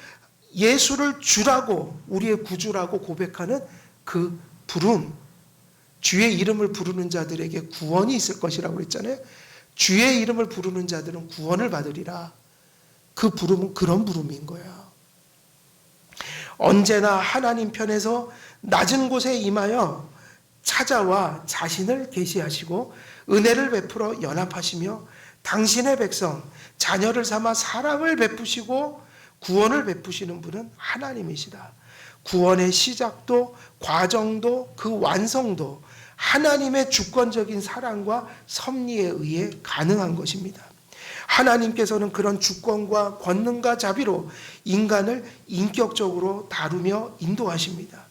[SPEAKER 1] 예수를 주라고, 우리의 구주라고 고백하는 그 부름, 주의 이름을 부르는 자들에게 구원이 있을 것이라고 그랬잖아요. 주의 이름을 부르는 자들은 구원을 받으리라. 그 부름은 그런 부름인 거예요. 언제나 하나님 편에서 낮은 곳에 임하여 찾아와 자신을 계시하시고 은혜를 베풀어 연합하시며 당신의 백성, 자녀를 삼아 사랑을 베푸시고 구원을 베푸시는 분은 하나님이시다. 구원의 시작도 과정도 그 완성도 하나님의 주권적인 사랑과 섭리에 의해 가능한 것입니다. 하나님께서는 그런 주권과 권능과 자비로 인간을 인격적으로 다루며 인도하십니다.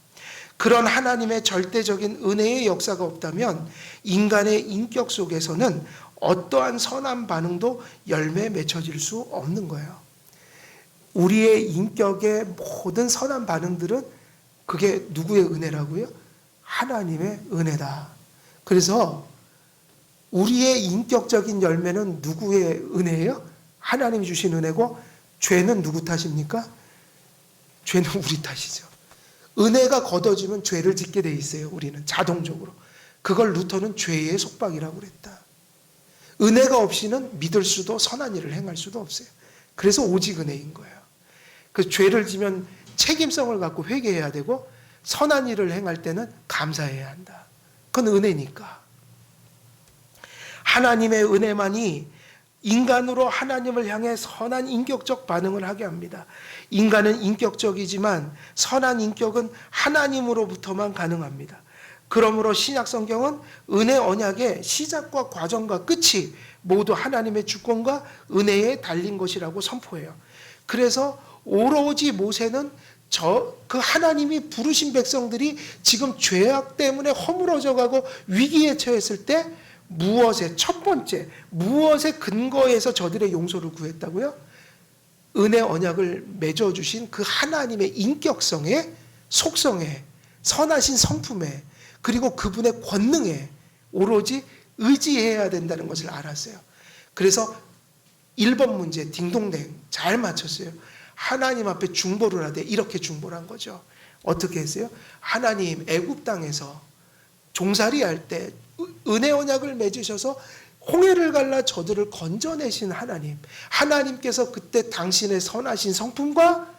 [SPEAKER 1] 그런 하나님의 절대적인 은혜의 역사가 없다면 인간의 인격 속에서는 어떠한 선한 반응도 열매에 맺혀질 수 없는 거예요. 우리의 인격의 모든 선한 반응들은 그게 누구의 은혜라고요? 하나님의 은혜다. 그래서 우리의 인격적인 열매는 누구의 은혜예요? 하나님이 주신 은혜고, 죄는 누구 탓입니까? 죄는 우리 탓이죠. 은혜가 걷어지면 죄를 짓게 돼 있어요. 우리는 자동적으로. 그걸 루터는 죄의 속박이라고 그랬다. 은혜가 없이는 믿을 수도 선한 일을 행할 수도 없어요. 그래서 오직 은혜인 거예요. 그 죄를 지면 책임성을 갖고 회개해야 되고 선한 일을 행할 때는 감사해야 한다. 그건 은혜니까. 하나님의 은혜만이 인간으로 하나님을 향해 선한 인격적 반응을 하게 합니다. 인간은 인격적이지만 선한 인격은 하나님으로부터만 가능합니다. 그러므로 신약 성경은 은혜 언약의 시작과 과정과 끝이 모두 하나님의 주권과 은혜에 달린 것이라고 선포해요. 그래서 오로지 모세는 그 하나님이 부르신 백성들이 지금 죄악 때문에 허물어져 가고 위기에 처했을 때 무엇의 첫 번째, 무엇의 근거에서 저들의 용서를 구했다고요? 은혜 언약을 맺어주신 그 하나님의 인격성에, 속성에, 선하신 성품에, 그리고 그분의 권능에 오로지 의지해야 된다는 것을 알았어요. 그래서 1번 문제 딩동댕 잘 맞췄어요. 하나님 앞에 중보를 하되 이렇게 중보를 한 거죠. 어떻게 했어요? 하나님, 애굽 땅에서 종살이 할 때 은혜 언약을 맺으셔서 홍해를 갈라 저들을 건져내신 하나님, 하나님께서 그때 당신의 선하신 성품과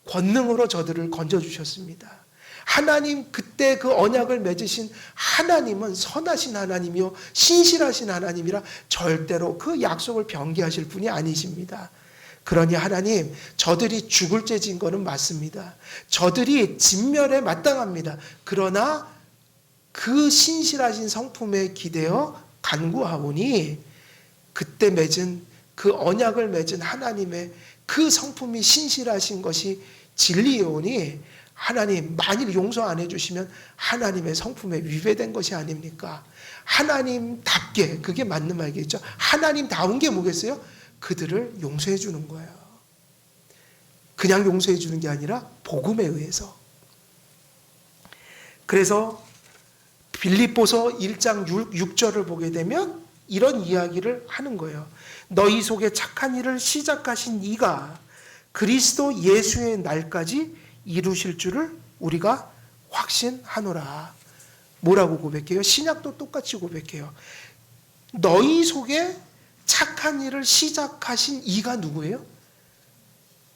[SPEAKER 1] 권능으로 저들을 건져주셨습니다. 하나님, 그때 그 언약을 맺으신 하나님은 선하신 하나님이요 신실하신 하나님이라 절대로 그 약속을 변개하실 분이 아니십니다. 그러니 하나님, 저들이 죽을 죄 진 거는 맞습니다. 저들이 진멸에 마땅합니다. 그러나 그 신실하신 성품에 기대어 간구하오니 그때 맺은 그 언약을 맺은 하나님의 그 성품이 신실하신 것이 진리이오니 하나님, 만일 용서 안 해주시면 하나님의 성품에 위배된 것이 아닙니까? 하나님답게, 그게 맞는 말이겠죠. 하나님다운 게 뭐겠어요? 그들을 용서해 주는 거예요. 그냥 용서해 주는 게 아니라 복음에 의해서. 그래서 빌립보서 1장 6절을 보게 되면 이런 이야기를 하는 거예요. 너희 속에 착한 일을 시작하신 이가 그리스도 예수의 날까지 이루실 줄을 우리가 확신하노라. 뭐라고 고백해요? 신약도 똑같이 고백해요. 너희 속에 착한 일을 시작하신 이가 누구예요?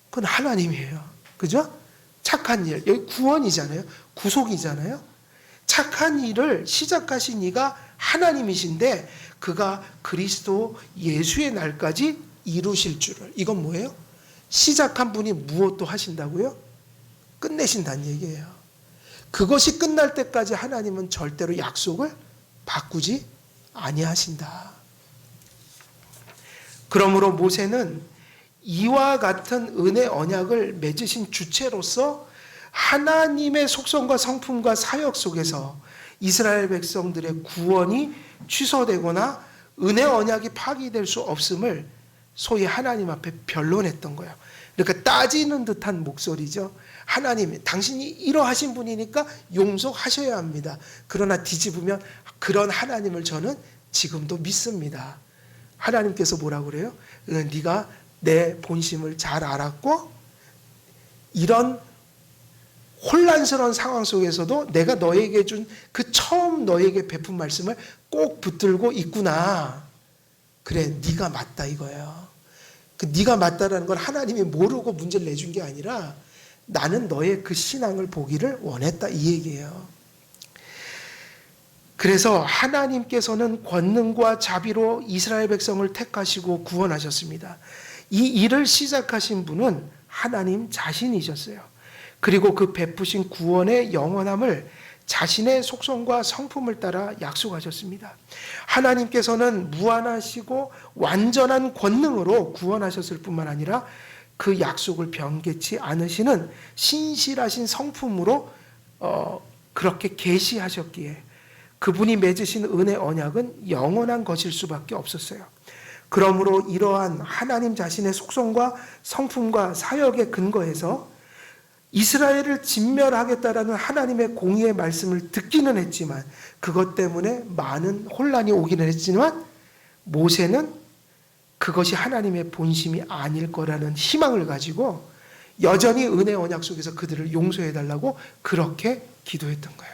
[SPEAKER 1] 그건 하나님이에요. 그죠? 착한 일, 여기 구원이잖아요. 구속이잖아요. 착한 일을 시작하신 이가 하나님이신데 그가 그리스도 예수의 날까지 이루실 줄을. 이건 뭐예요? 시작한 분이 무엇도 하신다고요? 끝내신다는 얘기예요. 그것이 끝날 때까지 하나님은 절대로 약속을 바꾸지 아니하신다. 그러므로 모세는 이와 같은 은혜 언약을 맺으신 주체로서 하나님의 속성과 성품과 사역 속에서 이스라엘 백성들의 구원이 취소되거나 은혜 언약이 파기될 수 없음을 소위 하나님 앞에 변론했던 거예요. 그러니까 따지는 듯한 목소리죠. 하나님, 당신이 이러하신 분이니까 용서하셔야 합니다. 그러나 뒤집으면 그런 하나님을 저는 지금도 믿습니다. 하나님께서 뭐라고 그래요? 네가 내 본심을 잘 알았고 이런 혼란스러운 상황 속에서도 내가 너에게 준 그 처음 너에게 베푼 말씀을 꼭 붙들고 있구나. 그래, 네가 맞다 이거예요. 그 네가 맞다라는 건 하나님이 모르고 문제를 내준 게 아니라 나는 너의 그 신앙을 보기를 원했다 이 얘기예요. 그래서 하나님께서는 권능과 자비로 이스라엘 백성을 택하시고 구원하셨습니다. 이 일을 시작하신 분은 하나님 자신이셨어요. 그리고 그 베푸신 구원의 영원함을 자신의 속성과 성품을 따라 약속하셨습니다. 하나님께서는 무한하시고 완전한 권능으로 구원하셨을 뿐만 아니라 그 약속을 변개치 않으시는 신실하신 성품으로 그렇게 계시하셨기에 그분이 맺으신 은혜 언약은 영원한 것일 수밖에 없었어요. 그러므로 이러한 하나님 자신의 속성과 성품과 사역의 근거에서 이스라엘을 진멸하겠다라는 하나님의 공의의 말씀을 듣기는 했지만 그것 때문에 많은 혼란이 오기는 했지만 모세는 그것이 하나님의 본심이 아닐 거라는 희망을 가지고 여전히 은혜 언약 속에서 그들을 용서해달라고 그렇게 기도했던 거예요.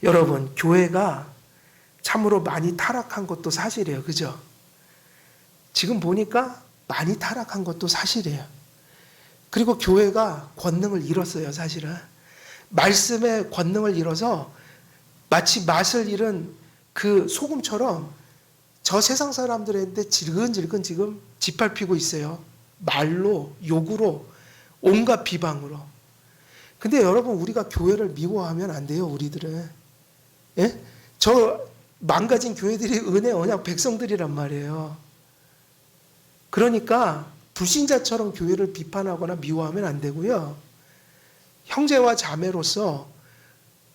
[SPEAKER 1] 여러분, 교회가 참으로 많이 타락한 것도 사실이에요. 그죠? 지금 보니까 많이 타락한 것도 사실이에요. 그리고 교회가 권능을 잃었어요, 사실은. 말씀의 권능을 잃어서 마치 맛을 잃은 그 소금처럼 저 세상 사람들한테 질근질근 지금 짓밟히고 있어요. 말로, 욕으로, 온갖 비방으로. 근데 여러분, 우리가 교회를 미워하면 안 돼요, 우리들은. 예? 저 망가진 교회들이 은혜 언약 백성들이란 말이에요. 그러니까 불신자처럼 교회를 비판하거나 미워하면 안 되고요. 형제와 자매로서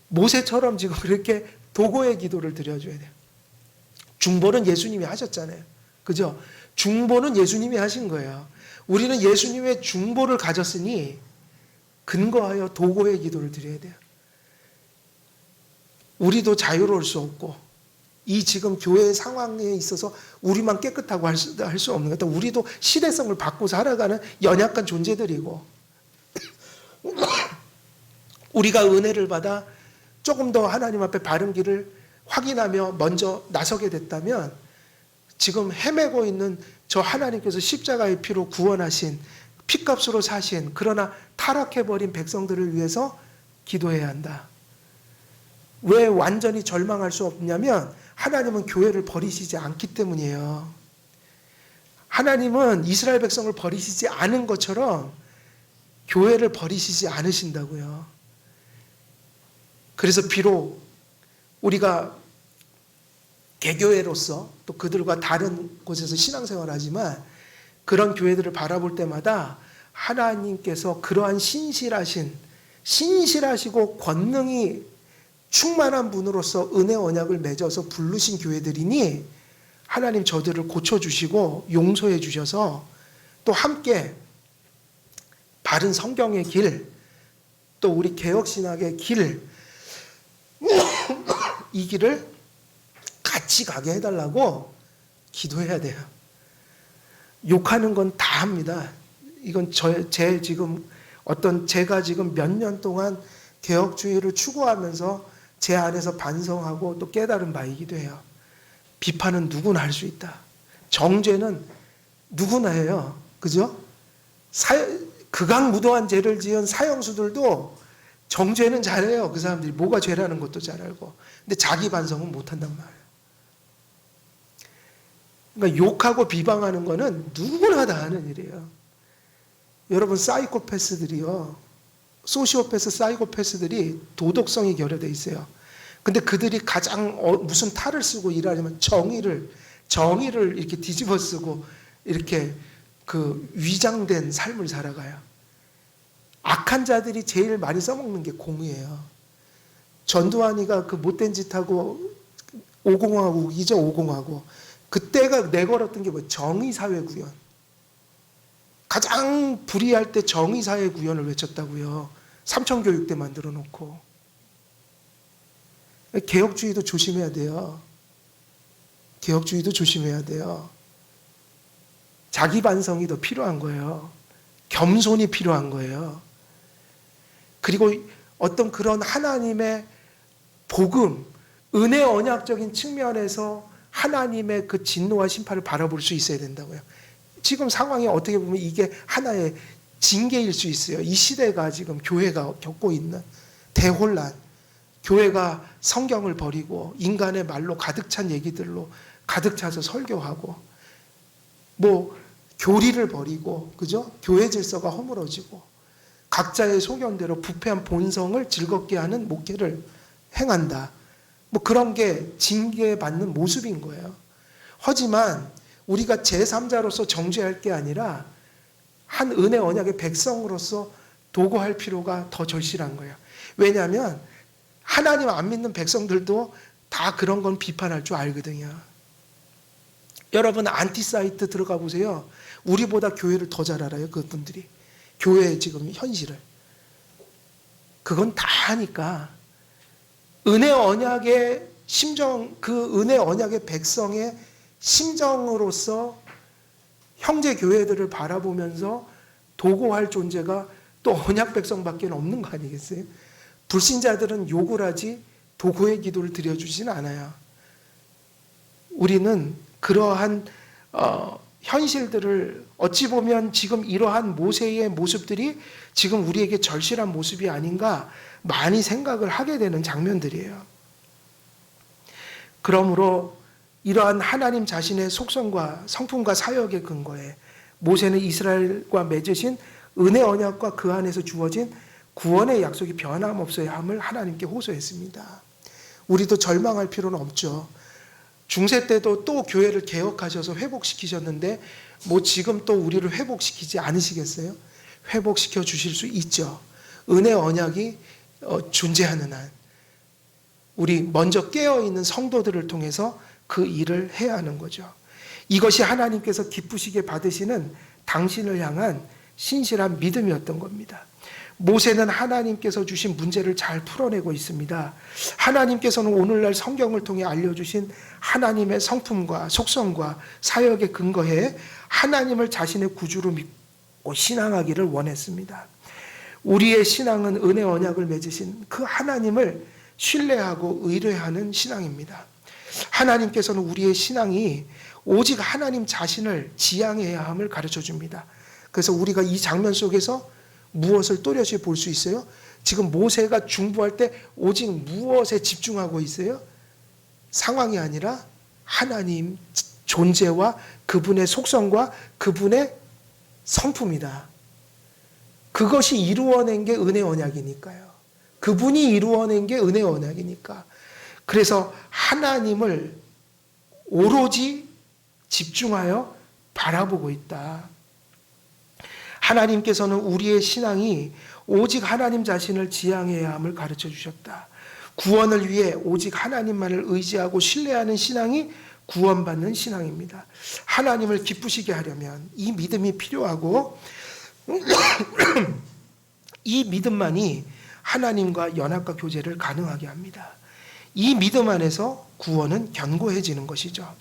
[SPEAKER 1] 모세처럼 지금 그렇게 도고의 기도를 드려줘야 돼요. 중보는 예수님이 하셨잖아요. 그죠? 중보는 예수님이 하신 거예요. 우리는 예수님의 중보를 가졌으니 근거하여 도고의 기도를 드려야 돼요. 우리도 자유로울 수 없고 이 지금 교회의 상황에 있어서 우리만 깨끗하고 할 수 없는 것 같아요. 우리도 시대성을 받고 살아가는 연약한 존재들이고 우리가 은혜를 받아 조금 더 하나님 앞에 바른 길을 확인하며 먼저 나서게 됐다면 지금 헤매고 있는 저 하나님께서 십자가의 피로 구원하신 피값으로 사신 그러나 타락해버린 백성들을 위해서 기도해야 한다. 왜 완전히 절망할 수 없냐면 하나님은 교회를 버리시지 않기 때문이에요. 하나님은 이스라엘 백성을 버리시지 않은 것처럼 교회를 버리시지 않으신다고요. 그래서 비록 우리가 개교회로서 또 그들과 다른 곳에서 신앙생활을 하지만 그런 교회들을 바라볼 때마다 하나님께서 그러한 신실하시고 권능이 충만한 분으로서 은혜 언약을 맺어서 부르신 교회들이니 하나님 저들을 고쳐주시고 용서해 주셔서 또 함께 바른 성경의 길, 또 우리 개혁신학의 길, 이 길을 같이 가게 해달라고 기도해야 돼요. 욕하는 건 다 합니다. 이건 제 지금 제가 지금 몇 년 동안 개혁주의를 추구하면서 제 안에서 반성하고 또 깨달은 바이기도 해요. 비판은 누구나 할 수 있다. 정죄는 누구나 해요. 그죠? 극악무도한 죄를 지은 사형수들도 정죄는 잘해요. 그 사람들이 뭐가 죄라는 것도 잘 알고. 근데 자기 반성은 못한단 말이에요. 그러니까 욕하고 비방하는 거는 누구나 다 하는 일이에요. 여러분 사이코패스들이요. 소시오패스 사이코패스들이 도덕성이 결여되어 있어요. 근데 그들이 가장 무슨 탈을 쓰고 일하려면 정의를 이렇게 뒤집어 쓰고 이렇게 그 위장된 삶을 살아가요. 악한 자들이 제일 많이 써먹는 게 공의예요. 전두환이가 그 못된 짓하고 오공하고 이제 오공하고 그때가 내걸었던 게 뭐 정의사회구현. 가장 불의할 때 정의사회구현을 외쳤다고요. 삼천교육대 만들어 놓고. 개혁주의도 조심해야 돼요. 개혁주의도 조심해야 돼요. 자기 반성이 더 필요한 거예요. 겸손이 필요한 거예요. 그리고 어떤 그런 하나님의 복음, 은혜 언약적인 측면에서 하나님의 그 진노와 심판을 바라볼 수 있어야 된다고요. 지금 상황이 어떻게 보면 이게 하나의 징계일 수 있어요. 이 시대가 지금 교회가 겪고 있는 대혼란, 교회가 성경을 버리고 인간의 말로 가득 찬 얘기들로 가득 차서 설교하고 뭐 교리를 버리고 그죠? 교회 질서가 허물어지고 각자의 소견대로 부패한 본성을 즐겁게 하는 목회를 행한다. 뭐 그런 게 징계받는 모습인 거예요. 하지만 우리가 제3자로서 정죄할 게 아니라 한 은혜 언약의 백성으로서 도구할 필요가 더 절실한 거예요. 왜냐하면 하나님 안 믿는 백성들도 다 그런 건 비판할 줄 알거든요. 여러분 안티사이트 들어가 보세요. 우리보다 교회를 더 잘 알아요. 그분들이. 교회의 지금 현실을. 그건 다 하니까 은혜 언약의 심정, 그 은혜 언약의 백성의 심정으로서 형제 교회들을 바라보면서 도구할 존재가 또 언약 백성밖에 없는 거 아니겠어요? 불신자들은 욕을 하지 도구의 기도를 드려주지는 않아요. 우리는 그러한 현실들을 어찌 보면 지금 이러한 모세의 모습들이 지금 우리에게 절실한 모습이 아닌가 많이 생각을 하게 되는 장면들이에요. 그러므로 이러한 하나님 자신의 속성과 성품과 사역의 근거에 모세는 이스라엘과 맺으신 은혜 언약과 그 안에서 주어진 구원의 약속이 변함없어야 함을 하나님께 호소했습니다. 우리도 절망할 필요는 없죠. 중세 때도 또 교회를 개혁하셔서 회복시키셨는데 뭐 지금 또 우리를 회복시키지 않으시겠어요? 회복시켜 주실 수 있죠. 은혜 언약이 존재하는 한 우리 먼저 깨어있는 성도들을 통해서 그 일을 해야 하는 거죠. 이것이 하나님께서 기쁘시게 받으시는 당신을 향한 신실한 믿음이었던 겁니다. 모세는 하나님께서 주신 문제를 잘 풀어내고 있습니다. 하나님께서는 오늘날 성경을 통해 알려주신 하나님의 성품과 속성과 사역에 근거해 하나님을 자신의 구주로 믿고 신앙하기를 원했습니다. 우리의 신앙은 은혜 언약을 맺으신 그 하나님을 신뢰하고 의뢰하는 신앙입니다. 하나님께서는 우리의 신앙이 오직 하나님 자신을 지향해야 함을 가르쳐 줍니다. 그래서 우리가 이 장면 속에서 무엇을 또렷이 볼 수 있어요? 지금 모세가 중보할 때 오직 무엇에 집중하고 있어요? 상황이 아니라 하나님 존재와 그분의 속성과 그분의 성품이다. 그것이 이루어낸 게 은혜 언약이니까요. 그분이 이루어낸 게 은혜 언약이니까. 그래서 하나님을 오로지 집중하여 바라보고 있다. 하나님께서는 우리의 신앙이 오직 하나님 자신을 지향해야 함을 가르쳐 주셨다. 구원을 위해 오직 하나님만을 의지하고 신뢰하는 신앙이 구원받는 신앙입니다. 하나님을 기쁘시게 하려면 이 믿음이 필요하고 이 믿음만이 하나님과 연합과 교제를 가능하게 합니다. 이 믿음 안에서 구원은 견고해지는 것이죠.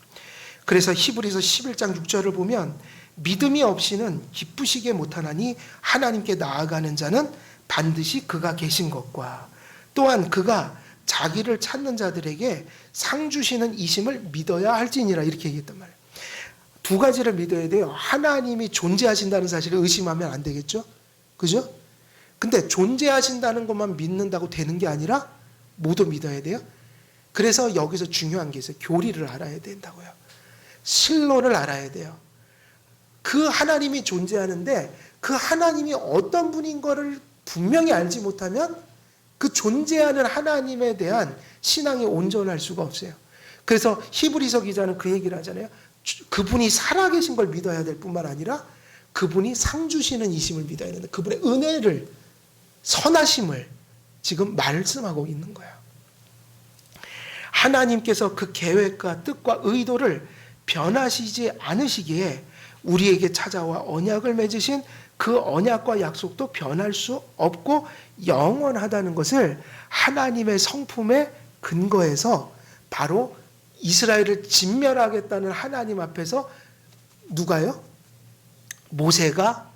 [SPEAKER 1] 그래서 히브리서 11장 6절을 보면 믿음이 없이는 기쁘시게 못하나니 하나님께 나아가는 자는 반드시 그가 계신 것과 또한 그가 자기를 찾는 자들에게 상 주시는 이심을 믿어야 할지니라 이렇게 얘기했단 말이에요. 두 가지를 믿어야 돼요. 하나님이 존재하신다는 사실을 의심하면 안 되겠죠? 그죠? 근데 존재하신다는 것만 믿는다고 되는 게 아니라 모두 믿어야 돼요. 그래서 여기서 중요한 게 있어요. 교리를 알아야 된다고요. 신론을 알아야 돼요. 그 하나님이 존재하는데 그 하나님이 어떤 분인 거를 분명히 알지 못하면 그 존재하는 하나님에 대한 신앙이 온전할 수가 없어요. 그래서 히브리서 기자는 그 얘기를 하잖아요. 그분이 살아계신 걸 믿어야 될 뿐만 아니라 그분이 상 주시는 이심을 믿어야 되는데 그분의 은혜를 선하심을 지금 말씀하고 있는 거예요. 하나님께서 그 계획과 뜻과 의도를 변하시지 않으시기에 우리에게 찾아와 언약을 맺으신 그 언약과 약속도 변할 수 없고 영원하다는 것을 하나님의 성품에 근거해서 바로 이스라엘을 진멸하겠다는 하나님 앞에서 누가요? 모세가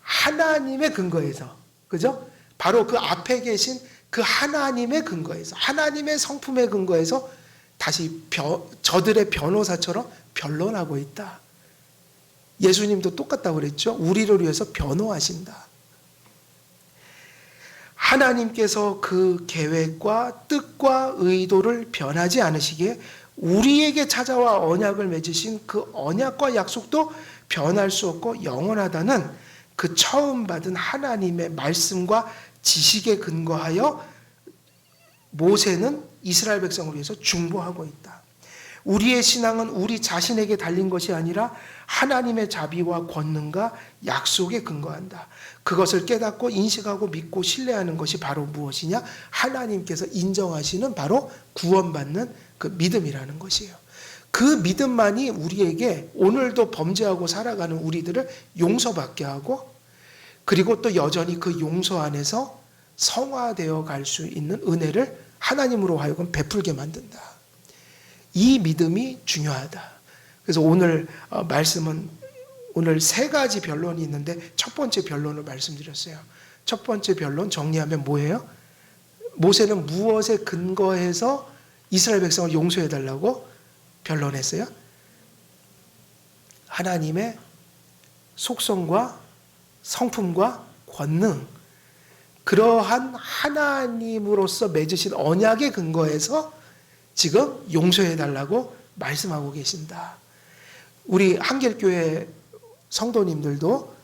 [SPEAKER 1] 하나님의 근거에서, 그죠? 바로 그 앞에 계신 그 하나님의 근거에서, 하나님의 성품의 근거에서 다시 저들의 변호사처럼 변론하고 있다. 예수님도 똑같다고 그랬죠. 우리를 위해서 변호하신다. 하나님께서 그 계획과 뜻과 의도를 변하지 않으시기에 우리에게 찾아와 언약을 맺으신 그 언약과 약속도 변할 수 없고 영원하다는 그 처음 받은 하나님의 말씀과 지식에 근거하여 모세는 이스라엘 백성을 위해서 중보하고 있다. 우리의 신앙은 우리 자신에게 달린 것이 아니라 하나님의 자비와 권능과 약속에 근거한다. 그것을 깨닫고 인식하고 믿고 신뢰하는 것이 바로 무엇이냐? 하나님께서 인정하시는 바로 구원받는 그 믿음이라는 것이에요. 그 믿음만이 우리에게 오늘도 범죄하고 살아가는 우리들을 용서받게 하고 그리고 또 여전히 그 용서 안에서 성화되어 갈 수 있는 은혜를 하나님으로 하여금 베풀게 만든다. 이 믿음이 중요하다. 그래서 오늘 말씀은 오늘 세 가지 변론이 있는데 첫 번째 변론을 말씀드렸어요. 첫 번째 변론 정리하면 뭐예요? 모세는 무엇에 근거해서 이스라엘 백성을 용서해달라고 변론했어요? 하나님의 속성과 성품과 권능, 그러한 하나님으로서 맺으신 언약에 근거해서 지금 용서해달라고 말씀하고 계신다. 우리 한길교회 성도님들도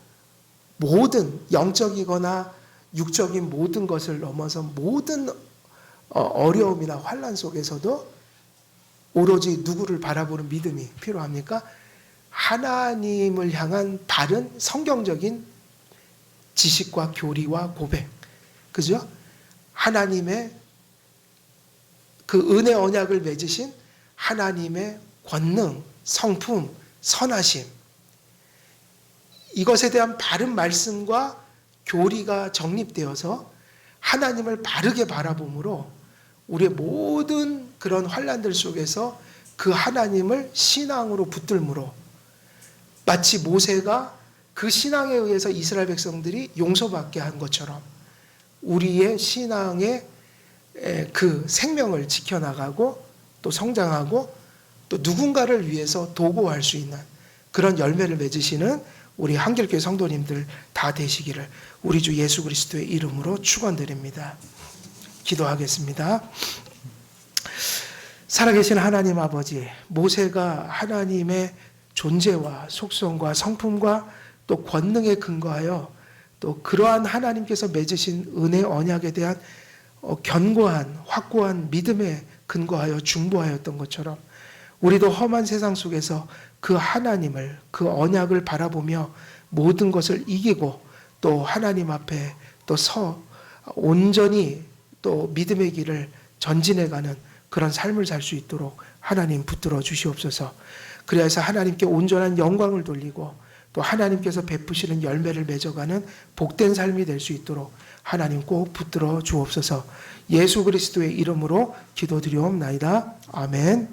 [SPEAKER 1] 모든 영적이거나 육적인 모든 것을 넘어서 모든 어려움이나 환난 속에서도 오로지 누구를 바라보는 믿음이 필요합니까? 하나님을 향한 바른 성경적인 지식과 교리와 고백, 그죠? 하나님의 그 은혜 언약을 맺으신 하나님의 권능, 성품, 선하심, 이것에 대한 바른 말씀과 교리가 정립되어서 하나님을 바르게 바라봄으로 우리의 모든 그런 환난들 속에서 그 하나님을 신앙으로 붙들므로 마치 모세가 그 신앙에 의해서 이스라엘 백성들이 용서받게 한 것처럼 우리의 신앙의 그 생명을 지켜나가고 또 성장하고 또 누군가를 위해서 도구할 수 있는 그런 열매를 맺으시는 우리 한길교회 성도님들 다 되시기를 우리 주 예수 그리스도의 이름으로 축원드립니다. 기도하겠습니다. 살아계신 하나님 아버지, 모세가 하나님의 존재와 속성과 성품과 또 권능에 근거하여 또 그러한 하나님께서 맺으신 은혜 언약에 대한 견고한 확고한 믿음에 근거하여 중보하였던 것처럼 우리도 험한 세상 속에서 그 하나님을 그 언약을 바라보며 모든 것을 이기고 또 하나님 앞에 또 온전히 또 믿음의 길을 전진해가는 그런 삶을 살 수 있도록 하나님 붙들어 주시옵소서. 그래서 하나님께 온전한 영광을 돌리고 또 하나님께서 베푸시는 열매를 맺어가는 복된 삶이 될 수 있도록 하나님 꼭 붙들어 주옵소서. 예수 그리스도의 이름으로 기도드리옵나이다. 아멘.